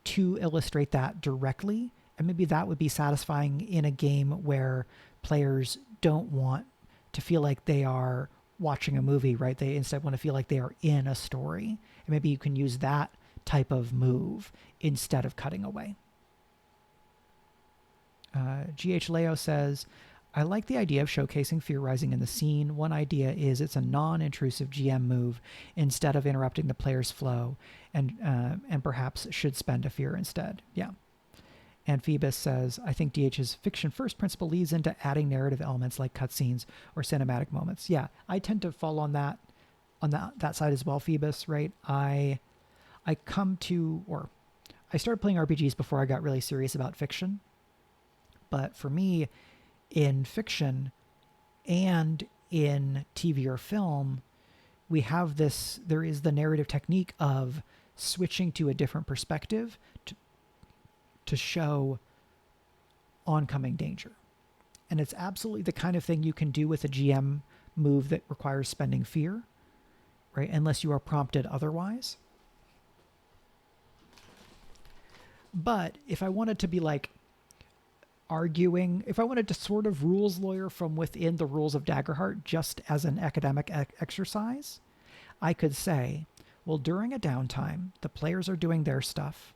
to illustrate that directly. And maybe that would be satisfying in a game where players don't want to feel like they are watching a movie, right? They instead want to feel like they are in a story. And maybe you can use that type of move instead of cutting away. GH Leo says, I like the idea of showcasing fear rising in the scene. One idea is it's a non-intrusive GM move instead of interrupting the player's flow, and perhaps should spend a fear instead. Yeah. And Phoebus says, I think DH's fiction first principle leads into adding narrative elements like cutscenes or cinematic moments. Yeah, I tend to fall on that side as well, Phoebus, right? I started playing RPGs before I got really serious about fiction. But for me, in fiction and in TV or film, there is the narrative technique of switching to a different perspective to show oncoming danger. And it's absolutely the kind of thing you can do with a GM move that requires spending fear, right? Unless you are prompted otherwise. But if I wanted to be like arguing, if I wanted to sort of rules lawyer from within the rules of Daggerheart just as an academic exercise, I could say, well, during a downtime, the players are doing their stuff.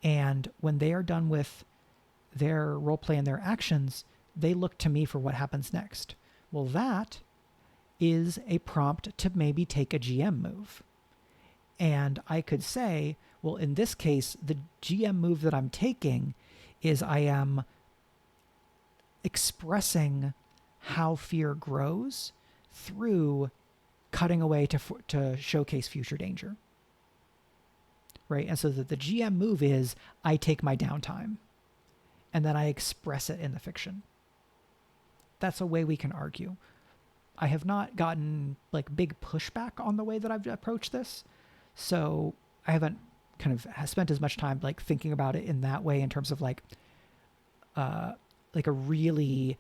And when they are done with their roleplay and their actions, they look to me for what happens next. Well, that is a prompt to maybe take a GM move. And I could say, well, in this case, the GM move that I'm taking is I am expressing how fear grows through cutting away to showcase future danger. Right? And so that the GM move is I take my downtime and then I express it in the fiction. That's a way we can argue. I have not gotten like big pushback on the way that I've approached this. So I haven't kind of spent as much time like thinking about it in that way in terms of like a really,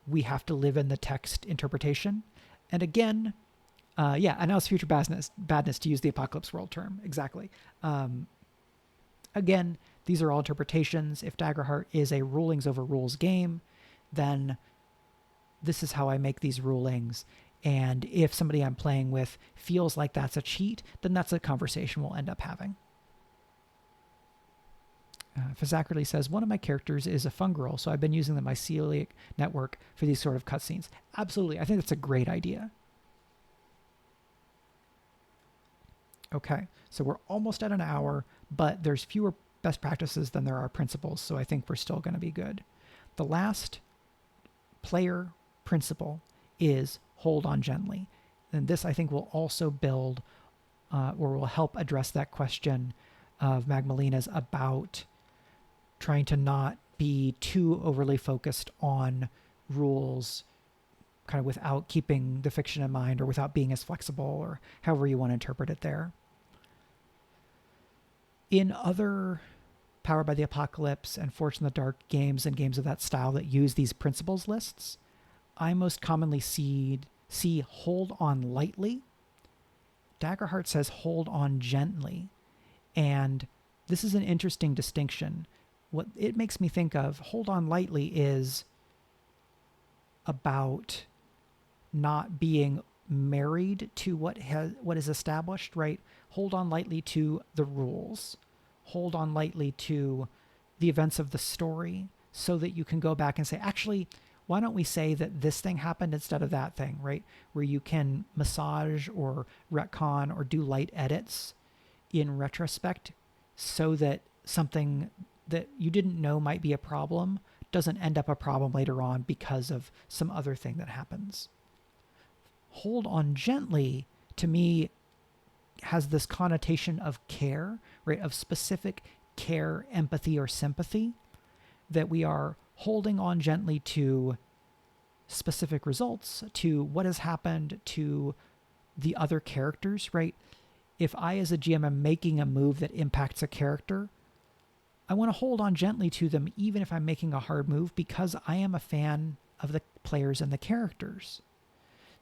we have to live in the text interpretation. And again, announce future badness to use the Apocalypse World term. Exactly. Again, these are all interpretations. If Daggerheart is a rulings over rules game, then this is how I make these rulings. And if somebody I'm playing with feels like that's a cheat, then that's a conversation we'll end up having. Fizzackerly says, one of my characters is a fungirl, so I've been using the mycelial network for these sort of cutscenes. Absolutely. I think that's a great idea. Okay, so we're almost at an hour, but there's fewer best practices than there are principles, so I think we're still going to be good. The last player principle is hold on gently. And this, I think, will also build or will help address that question of Magmalina's about trying to not be too overly focused on rules kind of without keeping the fiction in mind or without being as flexible or however you want to interpret it there. In other Powered by the Apocalypse and Forged in the Dark games and games of that style that use these principles lists, I most commonly see hold on lightly. Daggerheart says hold on gently. And this is an interesting distinction. What it makes me think of, hold on lightly, is about not being married to what is established, right? Hold on lightly to the rules. Hold on lightly to the events of the story so that you can go back and say, actually, why don't we say that this thing happened instead of that thing, right? Where you can massage or retcon or do light edits in retrospect so that something that you didn't know might be a problem doesn't end up a problem later on because of some other thing that happens. Hold on gently, to me, has this connotation of care, right? Of specific care, empathy, or sympathy, that we are holding on gently to specific results, to what has happened to the other characters, right? If I, as a GM, am making a move that impacts a character, I want to hold on gently to them, even if I'm making a hard move, because I am a fan of the players and the characters.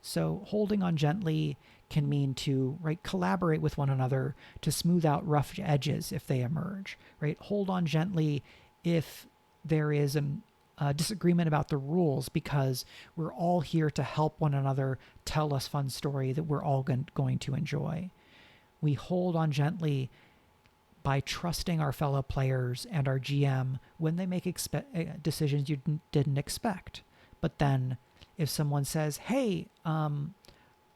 So holding on gently can mean to, right, collaborate with one another to smooth out rough edges if they emerge, right? Hold on gently if there is a disagreement about the rules, because we're all here to help one another tell us fun story that we're all going to enjoy. We hold on gently by trusting our fellow players and our GM when they make decisions you didn't expect. But then if someone says, hey,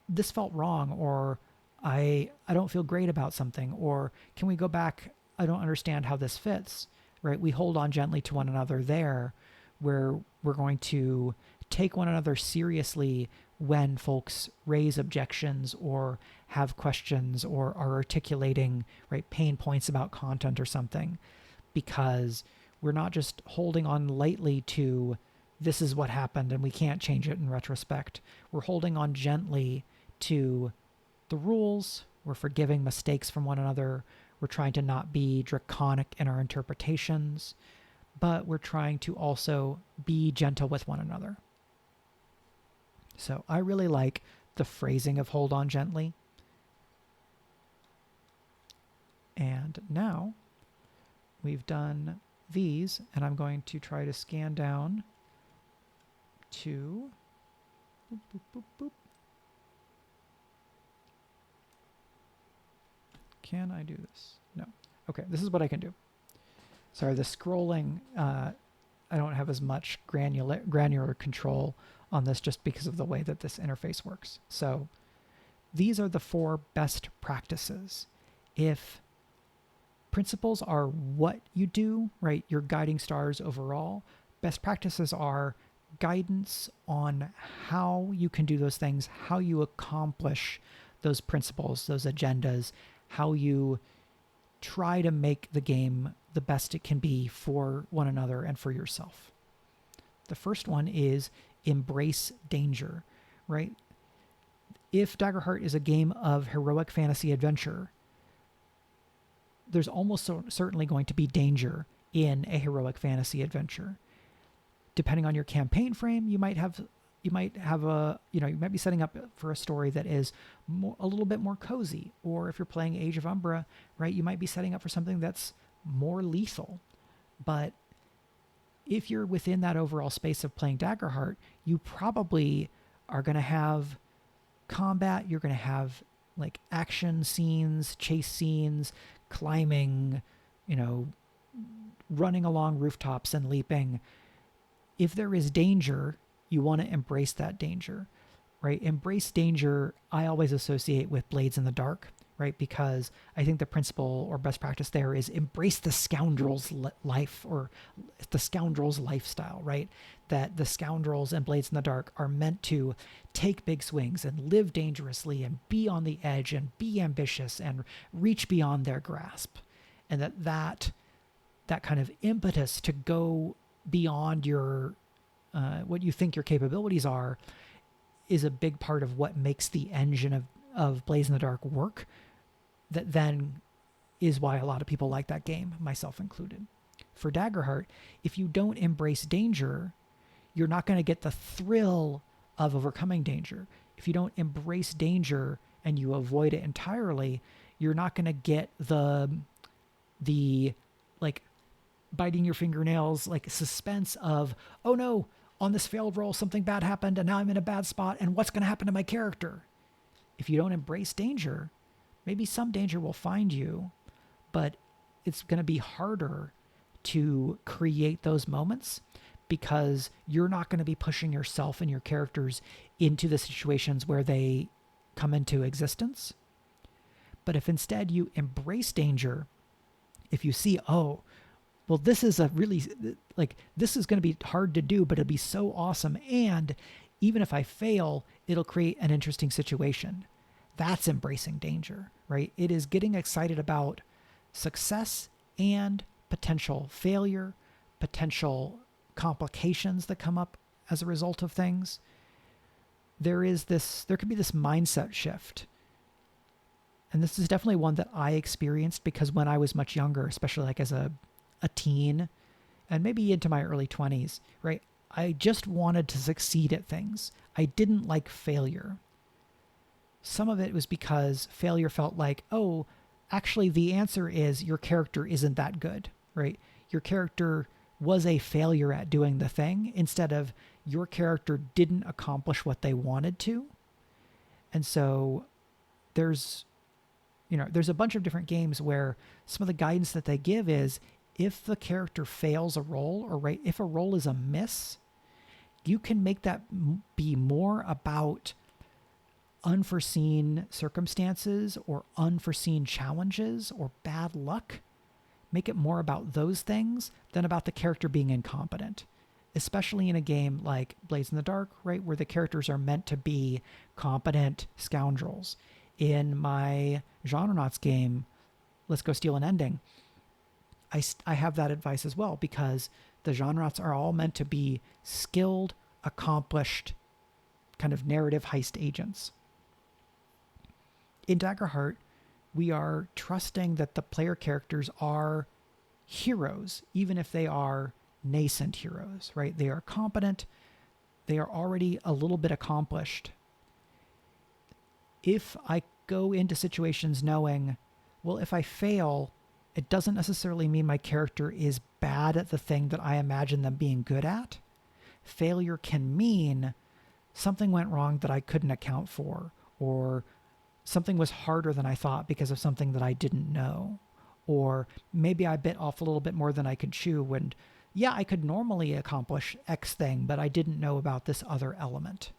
this felt wrong, or I don't feel great about something, or can we go back? I don't understand how this fits, right? We hold on gently to one another there, where we're going to take one another seriously when folks raise objections or have questions or are articulating, right, pain points about content or something, because we're not just holding on lightly to this is what happened and we can't change it in retrospect. We're holding on gently to the rules. We're forgiving mistakes from one another. We're trying to not be draconic in our interpretations, but we're trying to also be gentle with one another. So I really like the phrasing of hold on gently. And now we've done these, and I'm going to try to scan down to boop, boop, boop, boop. Can I do this? No. Okay, this is what I can do. Sorry, the scrolling, I don't have as much granular control on this just because of the way that this interface works. So these are the 4 best practices. If principles are what you do, right, your guiding stars overall, best practices are guidance on how you can do those things, how you accomplish those principles, those agendas, how you try to make the game the best it can be for one another and for yourself. The first one is embrace danger, right? If Daggerheart is a game of heroic fantasy adventure, there's almost certainly going to be danger in a heroic fantasy adventure. Depending on your campaign frame, you might be setting up for a story that is a little bit more cozy. Or if you're playing Age of Umbra, right, you might be setting up for something that's more lethal. But if you're within that overall space of playing Daggerheart, you probably are going to have combat, you're going to have like action scenes, chase scenes, climbing, you know, running along rooftops and leaping. If there is danger, you want to embrace that danger, right? Embrace danger, I always associate with Blades in the Dark, right? Because I think the principle or best practice there is embrace the scoundrel's life or the scoundrel's lifestyle, right? That the scoundrels and Blades in the Dark are meant to take big swings and live dangerously and be on the edge and be ambitious and reach beyond their grasp. And that kind of impetus to go beyond your what you think your capabilities are is a big part of what makes the engine of Blaze in the Dark work. That then is why a lot of people like that game, myself included. For Daggerheart, if you don't embrace danger, you're not going to get the thrill of overcoming danger. If you don't embrace danger and you avoid it entirely, you're not going to get the like biting your fingernails, like suspense of, oh no, on this failed roll, something bad happened and now I'm in a bad spot and what's going to happen to my character? If you don't embrace danger, maybe some danger will find you, but it's going to be harder to create those moments because you're not going to be pushing yourself and your characters into the situations where they come into existence. But if instead you embrace danger, if you see, oh, well, this is a really, like, this is going to be hard to do, but it'll be so awesome. And even if I fail, it'll create an interesting situation. That's embracing danger, right? It is getting excited about success and potential failure, potential complications that come up as a result of things. There could be this mindset shift. And this is definitely one that I experienced because when I was much younger, especially like as a teen and maybe into my early 20s, right? I just wanted to succeed at things. I didn't like failure. Some of it was because failure felt like, oh, actually the answer is your character isn't that good, right? Your character was a failure at doing the thing instead of your character didn't accomplish what they wanted to. And so there's a bunch of different games where some of the guidance that they give is if the character fails a roll or right, if a roll is a miss, you can make that be more about unforeseen circumstances or unforeseen challenges or bad luck. Make it more about those things than about the character being incompetent, especially in a game like Blades in the Dark, right, where the characters are meant to be competent scoundrels. In my Genrenauts game, Let's Go Steal an Ending, I have that advice as well because the Genrenauts are all meant to be skilled, accomplished, kind of narrative heist agents. In Daggerheart, we are trusting that the player characters are heroes, even if they are nascent heroes, right? They are competent. They are already a little bit accomplished. If I go into situations knowing, well, if I fail, it doesn't necessarily mean my character is bad at the thing that I imagine them being good at. Failure can mean something went wrong that I couldn't account for, or something was harder than I thought because of something that I didn't know. Or maybe I bit off a little bit more than I could chew when, yeah, I could normally accomplish X thing, but I didn't know about this other element.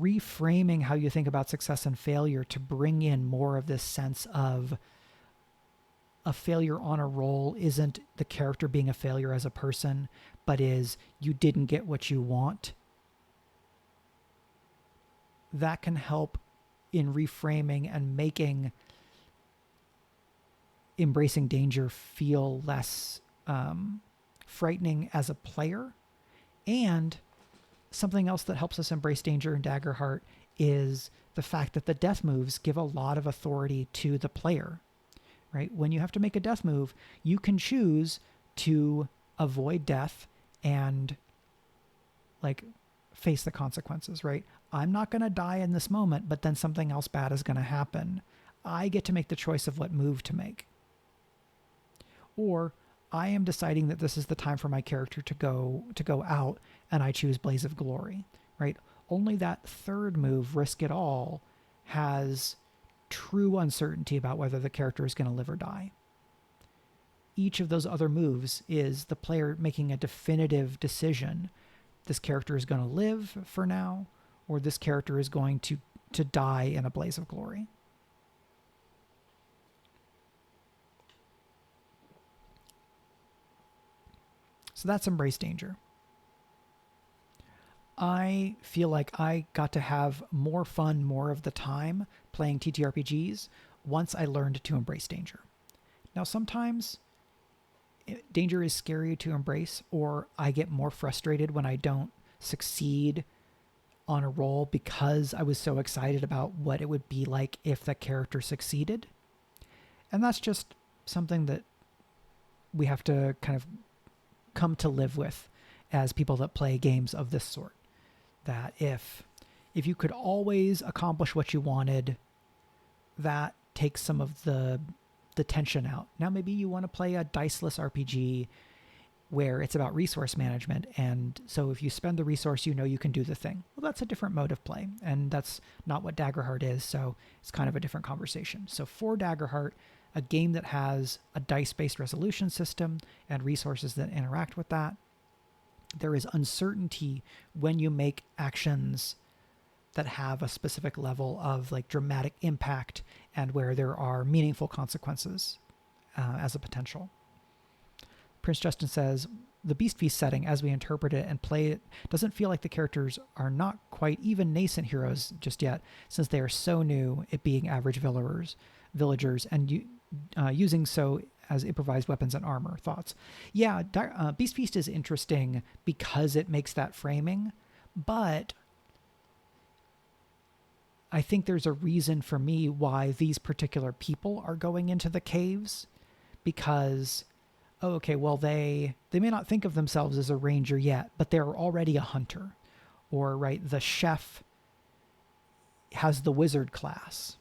Reframing how you think about success and failure to bring in more of this sense of a failure on a roll isn't the character being a failure as a person, but is you didn't get what you want. That can help in reframing and making embracing danger feel less frightening as a player. And something else that helps us embrace danger in Daggerheart is the fact that the death moves give a lot of authority to the player, right? When you have to make a death move, you can choose to avoid death and like face the consequences, right? I'm not going to die in this moment, but then something else bad is going to happen. I get to make the choice of what move to make. Or I am deciding that this is the time for my character to go out and I choose Blaze of Glory, right? Only that third move, Risk It All, has true uncertainty about whether the character is going to live or die. Each of those other moves is the player making a definitive decision. This character is going to live for now, or this character is going to die in a blaze of glory. So that's Embrace Danger. I feel like I got to have more fun more of the time playing TTRPGs once I learned to embrace danger. Now, sometimes danger is scary to embrace, or I get more frustrated when I don't succeed on a roll because I was so excited about what it would be like if the character succeeded. And that's just something that we have to kind of come to live with as people that play games of this sort. That if you could always accomplish what you wanted, that takes some of the tension out. Now maybe you want to play a diceless RPG where it's about resource management, and so if you spend the resource, you know you can do the thing. Well, that's a different mode of play, and that's not what Daggerheart is, so it's kind of a different conversation. So for Daggerheart, a game that has a dice-based resolution system and resources that interact with that, there is uncertainty when you make actions that have a specific level of like dramatic impact and where there are meaningful consequences as a potential. Prince Justin says, the Beast Feast setting, as we interpret it and play it, doesn't feel like the characters are not quite even nascent heroes just yet, since they are so new, it being average villagers and using so as improvised weapons and armor. Thoughts? Yeah, Beast Feast is interesting because it makes that framing, but I think there's a reason for me why these particular people are going into the caves, because, okay, well, they may not think of themselves as a ranger yet, but they're already a hunter. Or, right, the chef has the wizard class,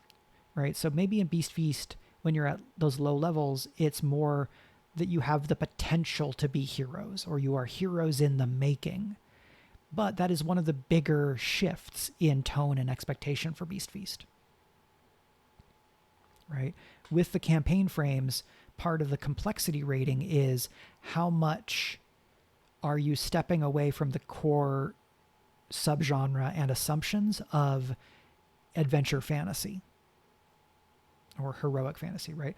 right? So maybe in Beast Feast, when you're at those low levels, it's more that you have the potential to be heroes, or you are heroes in the making. But that is one of the bigger shifts in tone and expectation for Beast Feast. Right? With the campaign frames, part of the complexity rating is how much are you stepping away from the core subgenre and assumptions of adventure fantasy or heroic fantasy, right?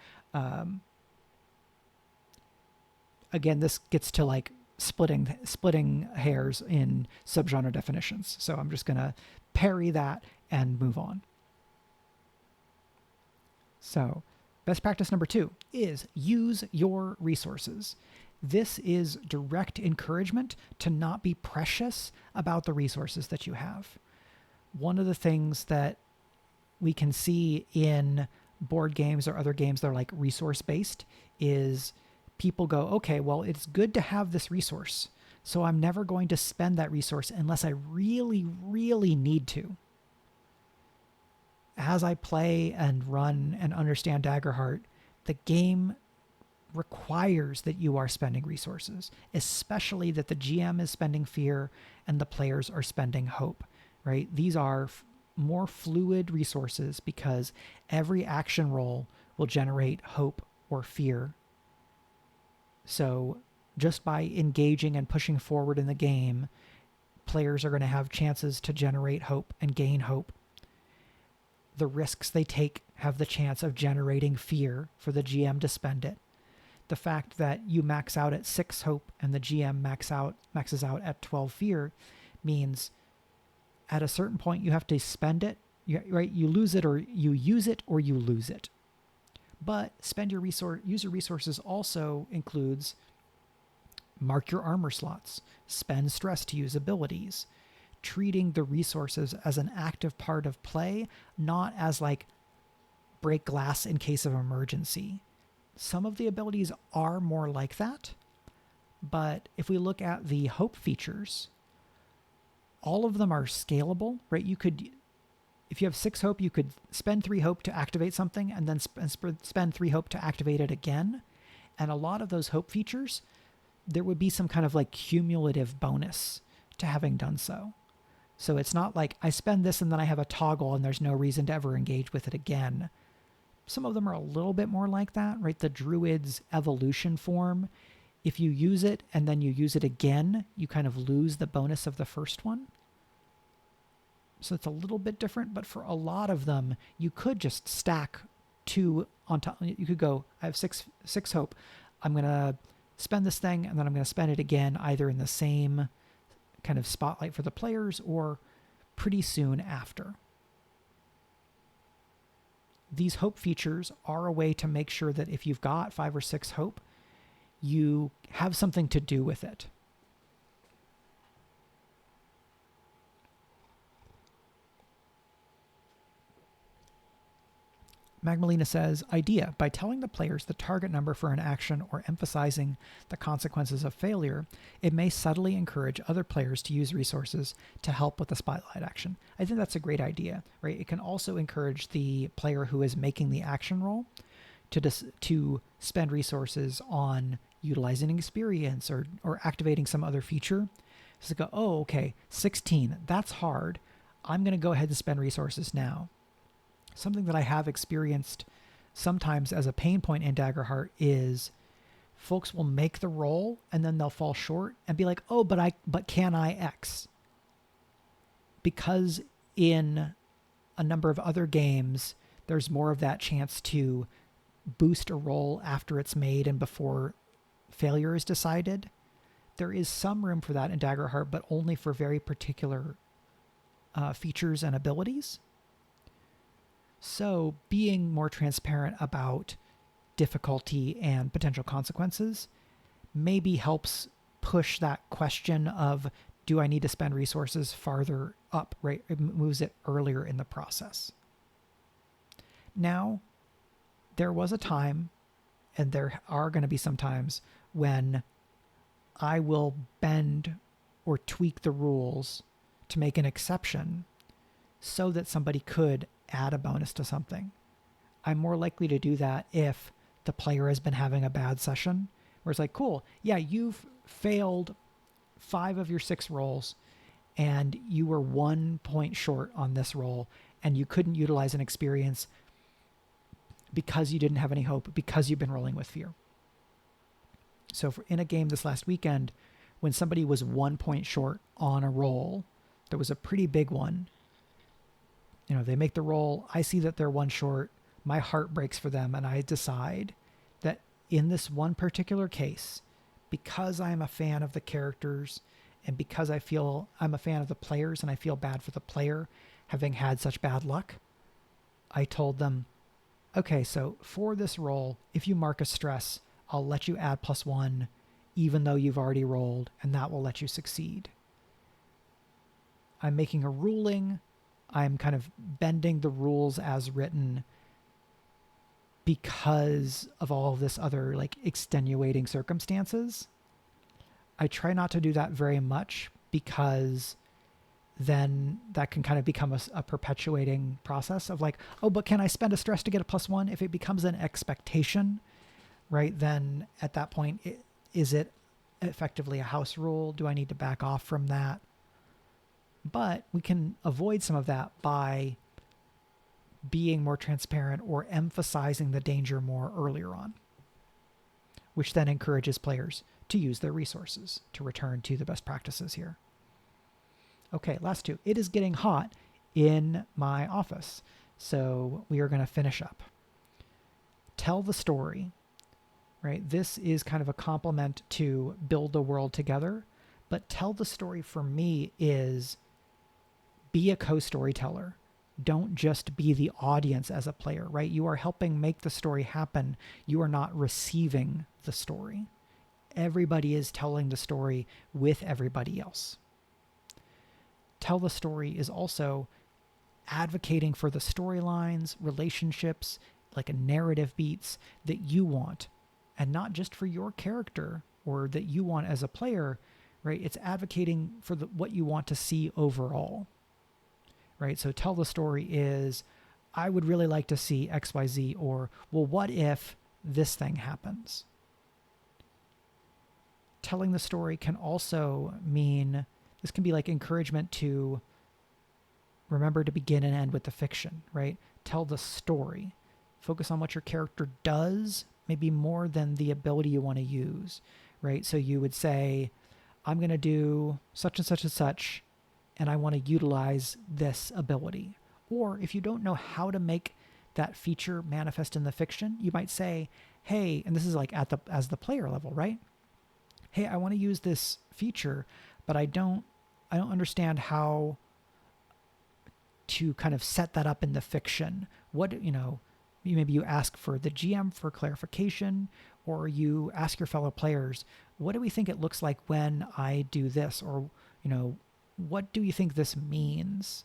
Again, this gets to like splitting hairs in subgenre definitions. So I'm just going to parry that and move on. So best practice number 2 is use your resources. This is direct encouragement to not be precious about the resources that you have. One of the things that we can see in board games or other games that are like resource based is people go, okay, well, it's good to have this resource, so I'm never going to spend that resource unless I really, really need to. As I play and run and understand Daggerheart, the game requires that you are spending resources, especially that the GM is spending fear and the players are spending hope, right? These are more fluid resources because every action roll will generate hope or fear. So just by engaging and pushing forward in the game, players are going to have chances to generate hope and gain hope. The risks they take have the chance of generating fear for the GM to spend it. The fact that you max out at 6 hope and the GM maxes out at 12 fear means at a certain point you have to spend it, right? You lose it, or you use it, or you lose it. But use your resources also includes mark your armor slots, spend stress to use abilities, treating the resources as an active part of play, not as like break glass in case of emergency. Some of the abilities are more like that, but if we look at the hope features, all of them are scalable, right? You could, if you have 6 hope, you could spend 3 hope to activate something and then spend 3 hope to activate it again. And a lot of those hope features, there would be some kind of like cumulative bonus to having done so. So it's not like I spend this and then I have a toggle and there's no reason to ever engage with it again. Some of them are a little bit more like that, right? The Druid's evolution form, if you use it and then you use it again, you kind of lose the bonus of the first one. So it's a little bit different, but for a lot of them, you could just stack 2 on top. You could go, I have six hope. I'm going to spend this thing and then I'm going to spend it again, either in the same kind of spotlight for the players or pretty soon after. These hope features are a way to make sure that if you've got 5 or 6 hope, you have something to do with it. Magmalena says, idea, by telling the players the target number for an action or emphasizing the consequences of failure, it may subtly encourage other players to use resources to help with the spotlight action. I think that's a great idea, right? It can also encourage the player who is making the action roll to spend resources on utilizing experience or activating some other feature. So go, oh, okay, 16, that's hard. I'm going to go ahead and spend resources now. Something that I have experienced sometimes as a pain point in Daggerheart is folks will make the roll and then they'll fall short and be like, oh, but can I X? Because in a number of other games, there's more of that chance to boost a roll after it's made and before failure is decided. There is some room for that in Daggerheart, but only for very particular features and abilities. So being more transparent about difficulty and potential consequences maybe helps push that question of, do I need to spend resources farther up, right? It moves it earlier in the process. Now, there was a time, and there are going to be some times, when I will bend or tweak the rules to make an exception so that somebody could add a bonus to something. I'm more likely to do that if the player has been having a bad session, where it's like, cool, yeah, you've failed 5 of your 6 rolls and you were 1 point short on this roll and you couldn't utilize an experience because you didn't have any hope, because you've been rolling with fear. So in a game this last weekend, when somebody was 1 point short on a roll, that was a pretty big one. They make the roll, I see that they're 1 short, my heart breaks for them, and I decide that in this one particular case, because I'm a fan of the characters and because I feel I'm a fan of the players and I feel bad for the player having had such bad luck, I told them, okay, so for this roll, if you mark a stress, I'll let you add +1 even though you've already rolled, and that will let you succeed. I'm making a ruling. I'm kind of bending the rules as written because of all of this other extenuating circumstances. I try not to do that very much because then that can kind of become a perpetuating process of oh, but can I spend a stress to get a +1? If it becomes an expectation, right, then at that point, is it effectively a house rule? Do I need to back off from that? But we can avoid some of that by being more transparent or emphasizing the danger more earlier on, which then encourages players to use their resources to return to the best practices here. Okay, last 2. It is getting hot in my office, so we are going to finish up. Tell the story, right? This is kind of a complement to build the world together, but tell the story for me is be a co-storyteller. Don't just be the audience as a player, right? You are helping make the story happen. You are not receiving the story. Everybody is telling the story with everybody else. Tell the story is also advocating for the storylines, relationships, like a narrative beats that you want, and not just for your character or that you want as a player, right? It's advocating for what you want to see overall. Right? So tell the story is, I would really like to see XYZ, or, well, what if this thing happens? Telling the story can also mean, this can be like encouragement to remember to begin and end with the fiction, right? Tell the story. Focus on what your character does, maybe more than the ability you want to use, right? So you would say, I'm going to do such and such and such, and I want to utilize this ability. Or if you don't know how to make that feature manifest in the fiction, you might say, hey, and this is like as the player level, right? Hey, I want to use this feature, but I don't understand how to kind of set that up in the fiction. What, maybe you ask for the GM for clarification, or you ask your fellow players, what do we think it looks like when I do this? Or, what do you think this means?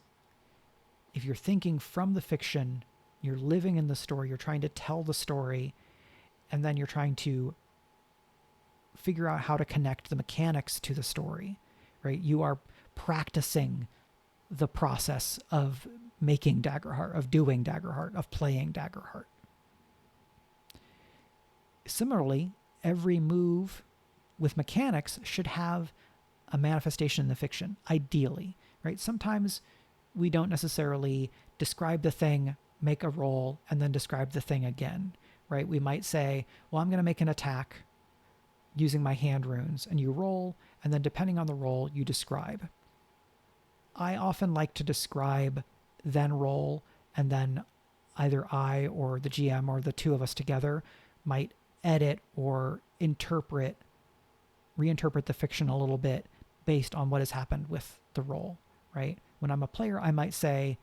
If you're thinking from the fiction, you're living in the story, you're trying to tell the story, and then you're trying to figure out how to connect the mechanics to the story, right? You are practicing the process of making Daggerheart, of doing Daggerheart, of playing Daggerheart. Similarly, every move with mechanics should have a manifestation in the fiction, ideally, right? Sometimes we don't necessarily describe the thing, make a roll, and then describe the thing again, right? We might say, well, I'm going to make an attack using my hand runes, and you roll, and then depending on the roll, you describe. I often like to describe, then roll, and then either I or the GM or the two of us together might edit or reinterpret the fiction a little bit based on what has happened with the roll, right? When I'm a player, I might say,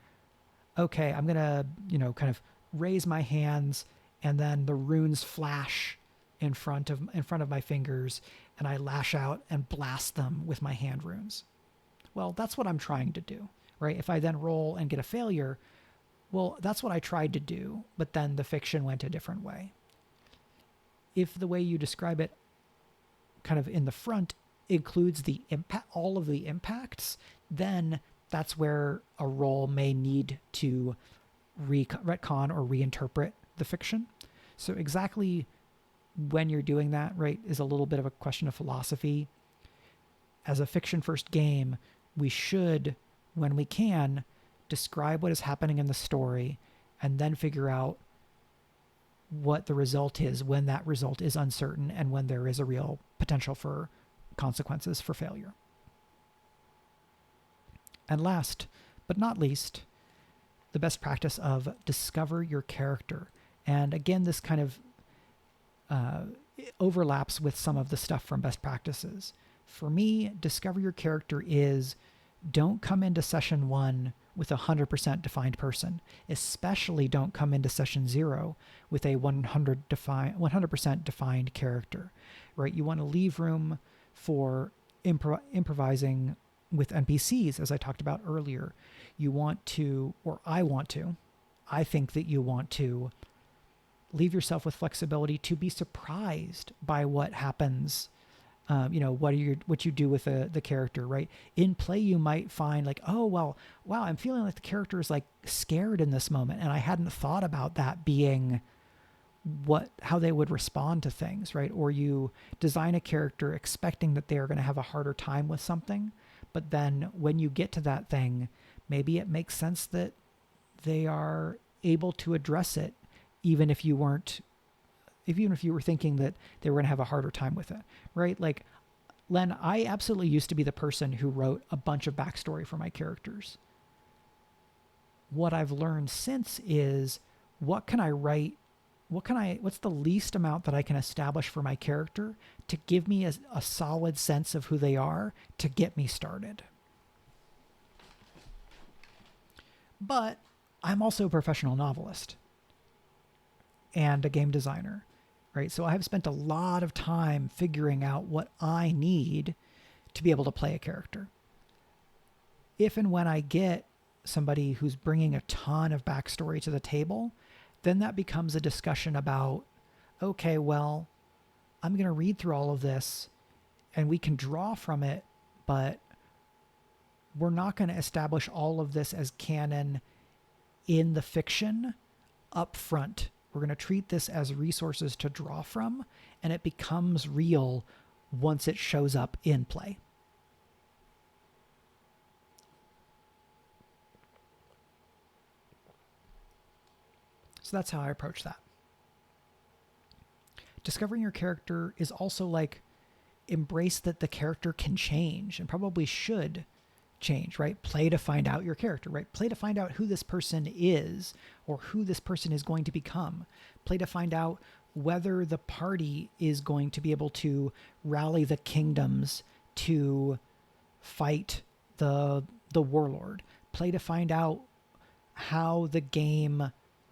okay, I'm going to, kind of raise my hands, and then the runes flash in front of my fingers, and I lash out and blast them with my hand runes. Well, that's what I'm trying to do, right? If I then roll and get a failure, well, that's what I tried to do, but then the fiction went a different way. If the way you describe it kind of in the front includes the impact, all of the impacts, then that's where a roll may need to retcon or reinterpret the fiction. So exactly when you're doing that, right, is a little bit of a question of philosophy. As a fiction first game, we should, when we can, describe what is happening in the story and then figure out what the result is when that result is uncertain and when there is a real potential for consequences for failure. And last but not least, the best practice of discover your character. And again, this kind of overlaps with some of the stuff from best practices. For me, discover your character is don't come into session 1 with a 100% defined person, especially don't come into session 0 with a 100% defined character, right? You want to leave room for improvising with NPCs, as I talked about earlier. You want to, or I think that you want to leave yourself with flexibility to be surprised by what happens. What you do with the character, right? In play, you might find like, oh, well, wow, I'm feeling like the character is like scared in this moment. And I hadn't thought about that being how they would respond to things, right? Or you design a character expecting that they are going to have a harder time with something. But then when you get to that thing, maybe it makes sense that they are able to address it, even if you were thinking that they were going to have a harder time with it, right? Like, Len, I absolutely used to be the person who wrote a bunch of backstory for my characters. What I've learned since is what can I write? What's the least amount that I can establish for my character to give me a solid sense of who they are to get me started? But I'm also a professional novelist and a game designer, right? So I've spent a lot of time figuring out what I need to be able to play a character. If and when I get somebody who's bringing a ton of backstory to the table, then that becomes a discussion about, okay, well, I'm going to read through all of this and we can draw from it, but we're not going to establish all of this as canon in the fiction up front. We're going to treat this as resources to draw from, and it becomes real once it shows up in play. So that's how I approach that. Discovering your character is also like embrace that the character can change and probably should change, right? Play to find out your character, right? Play to find out who this person is or who this person is going to become. Play to find out whether the party is going to be able to rally the kingdoms to fight the warlord. Play to find out how the game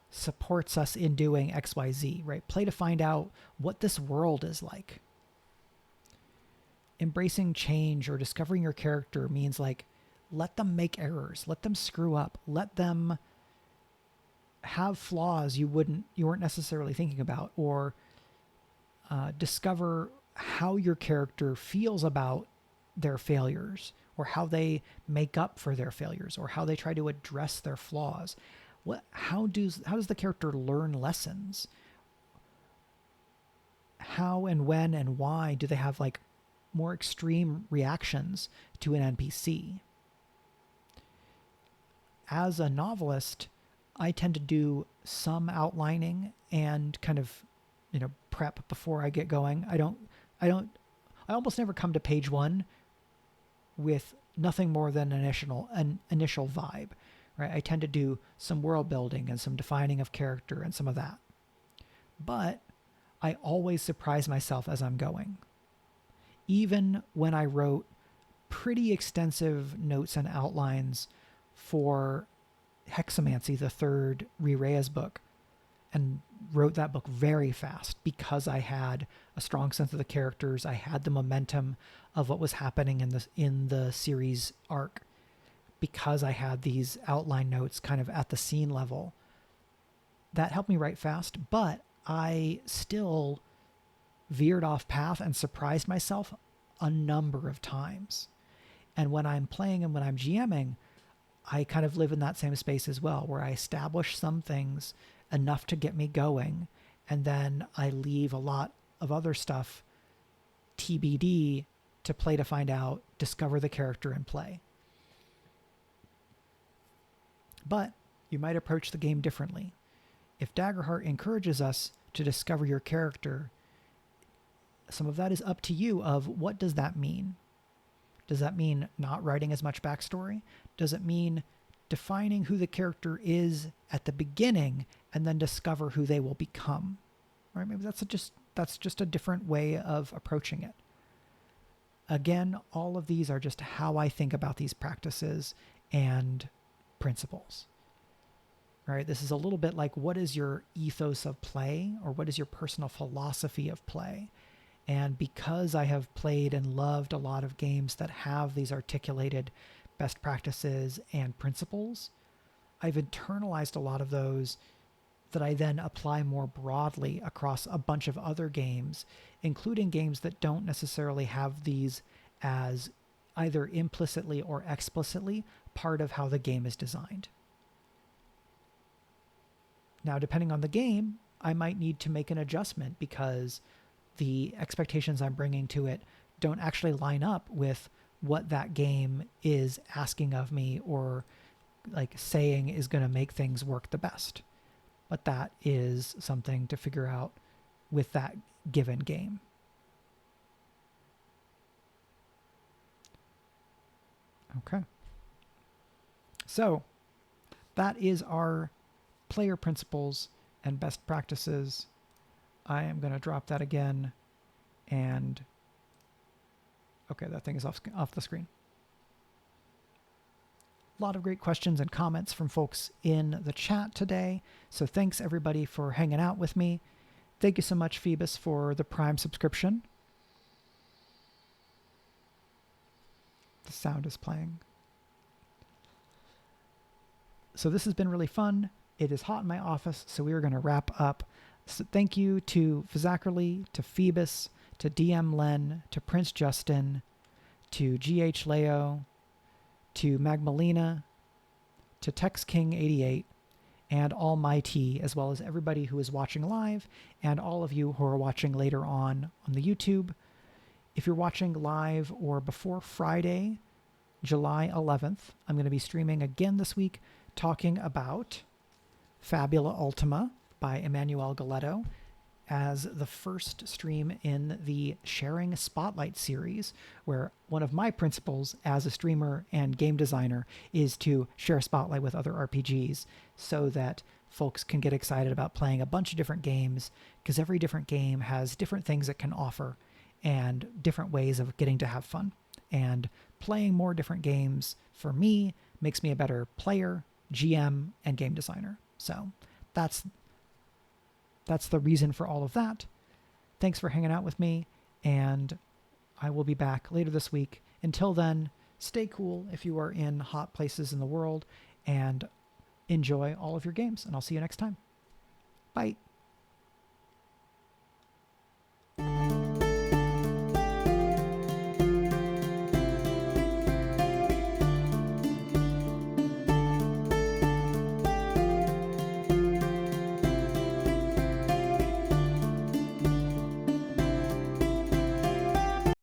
supports us in doing XYZ, right? Play to find out what this world is like. Embracing change or discovering your character means like let them make errors, let them screw up, let them have flaws you weren't necessarily thinking about, or discover how your character feels about their failures, or how they make up for their failures, or how they try to address their flaws. How does the character learn lessons? How and when and why do they have like more extreme reactions to an NPC? As a novelist, I tend to do some outlining and kind of, prep before I get going. I almost never come to page one with nothing more than an initial vibe, right? I tend to do some world building and some defining of character and some of that. But I always surprise myself as I'm going. Even when I wrote pretty extensive notes and outlines for Hexamancy, the third Reyes book, and wrote that book very fast because I had a strong sense of the characters. I had the momentum of what was happening in the series arc, because I had these outline notes kind of at the scene level. That helped me write fast, but I still veered off path and surprised myself a number of times. And when I'm playing and when I'm GMing, I kind of live in that same space as well, where I establish some things enough to get me going, and then I leave a lot of other stuff TBD to play to find out, discover the character and play. But you might approach the game differently. If Daggerheart encourages us to discover your character, some of that is up to you of what does that mean? Does that mean not writing as much backstory? Does it mean defining who the character is at the beginning and then discover who they will become? Right? Maybe that's just a different way of approaching it. Again, all of these are just how I think about these practices and principles. Right? This is a little bit like, what is your ethos of play, or what is your personal philosophy of play? And because I have played and loved a lot of games that have these articulated best practices and principles, I've internalized a lot of those that I then apply more broadly across a bunch of other games, including games that don't necessarily have these as either implicitly or explicitly part of how the game is designed. Now, depending on the game, I might need to make an adjustment because the expectations I'm bringing to it don't actually line up with what that game is asking of me, or like saying is going to make things work the best. But that is something to figure out with that given game. Okay. So that is our player principles and best practices. I am going to drop that again, and okay, that thing is off the screen. A lot of great questions and comments from folks in the chat today, so thanks everybody for hanging out with me. Thank you so much, Phoebus, for the Prime subscription. The sound is playing. So this has been really fun. It is hot in my office, so we are going to wrap up. So thank you to Fizzackerly, to Phoebus, to DM Len, to Prince Justin, to GH Leo, to Magmalena, to Tex King 88, and Almighty, as well as everybody who is watching live, and all of you who are watching later on the YouTube. If you're watching live or before Friday, July 11th, I'm going to be streaming again this week, talking about Fabula Ultima, by Emmanuel Galetto as the first stream in the Sharing Spotlight series, where one of my principles as a streamer and game designer is to share a spotlight with other RPGs so that folks can get excited about playing a bunch of different games, because every different game has different things it can offer and different ways of getting to have fun. And playing more different games, for me, makes me a better player, GM, and game designer. So that's the reason for all of that. Thanks for hanging out with me, and I will be back later this week. Until then, stay cool if you are in hot places in the world, and enjoy all of your games, and I'll see you next time. Bye.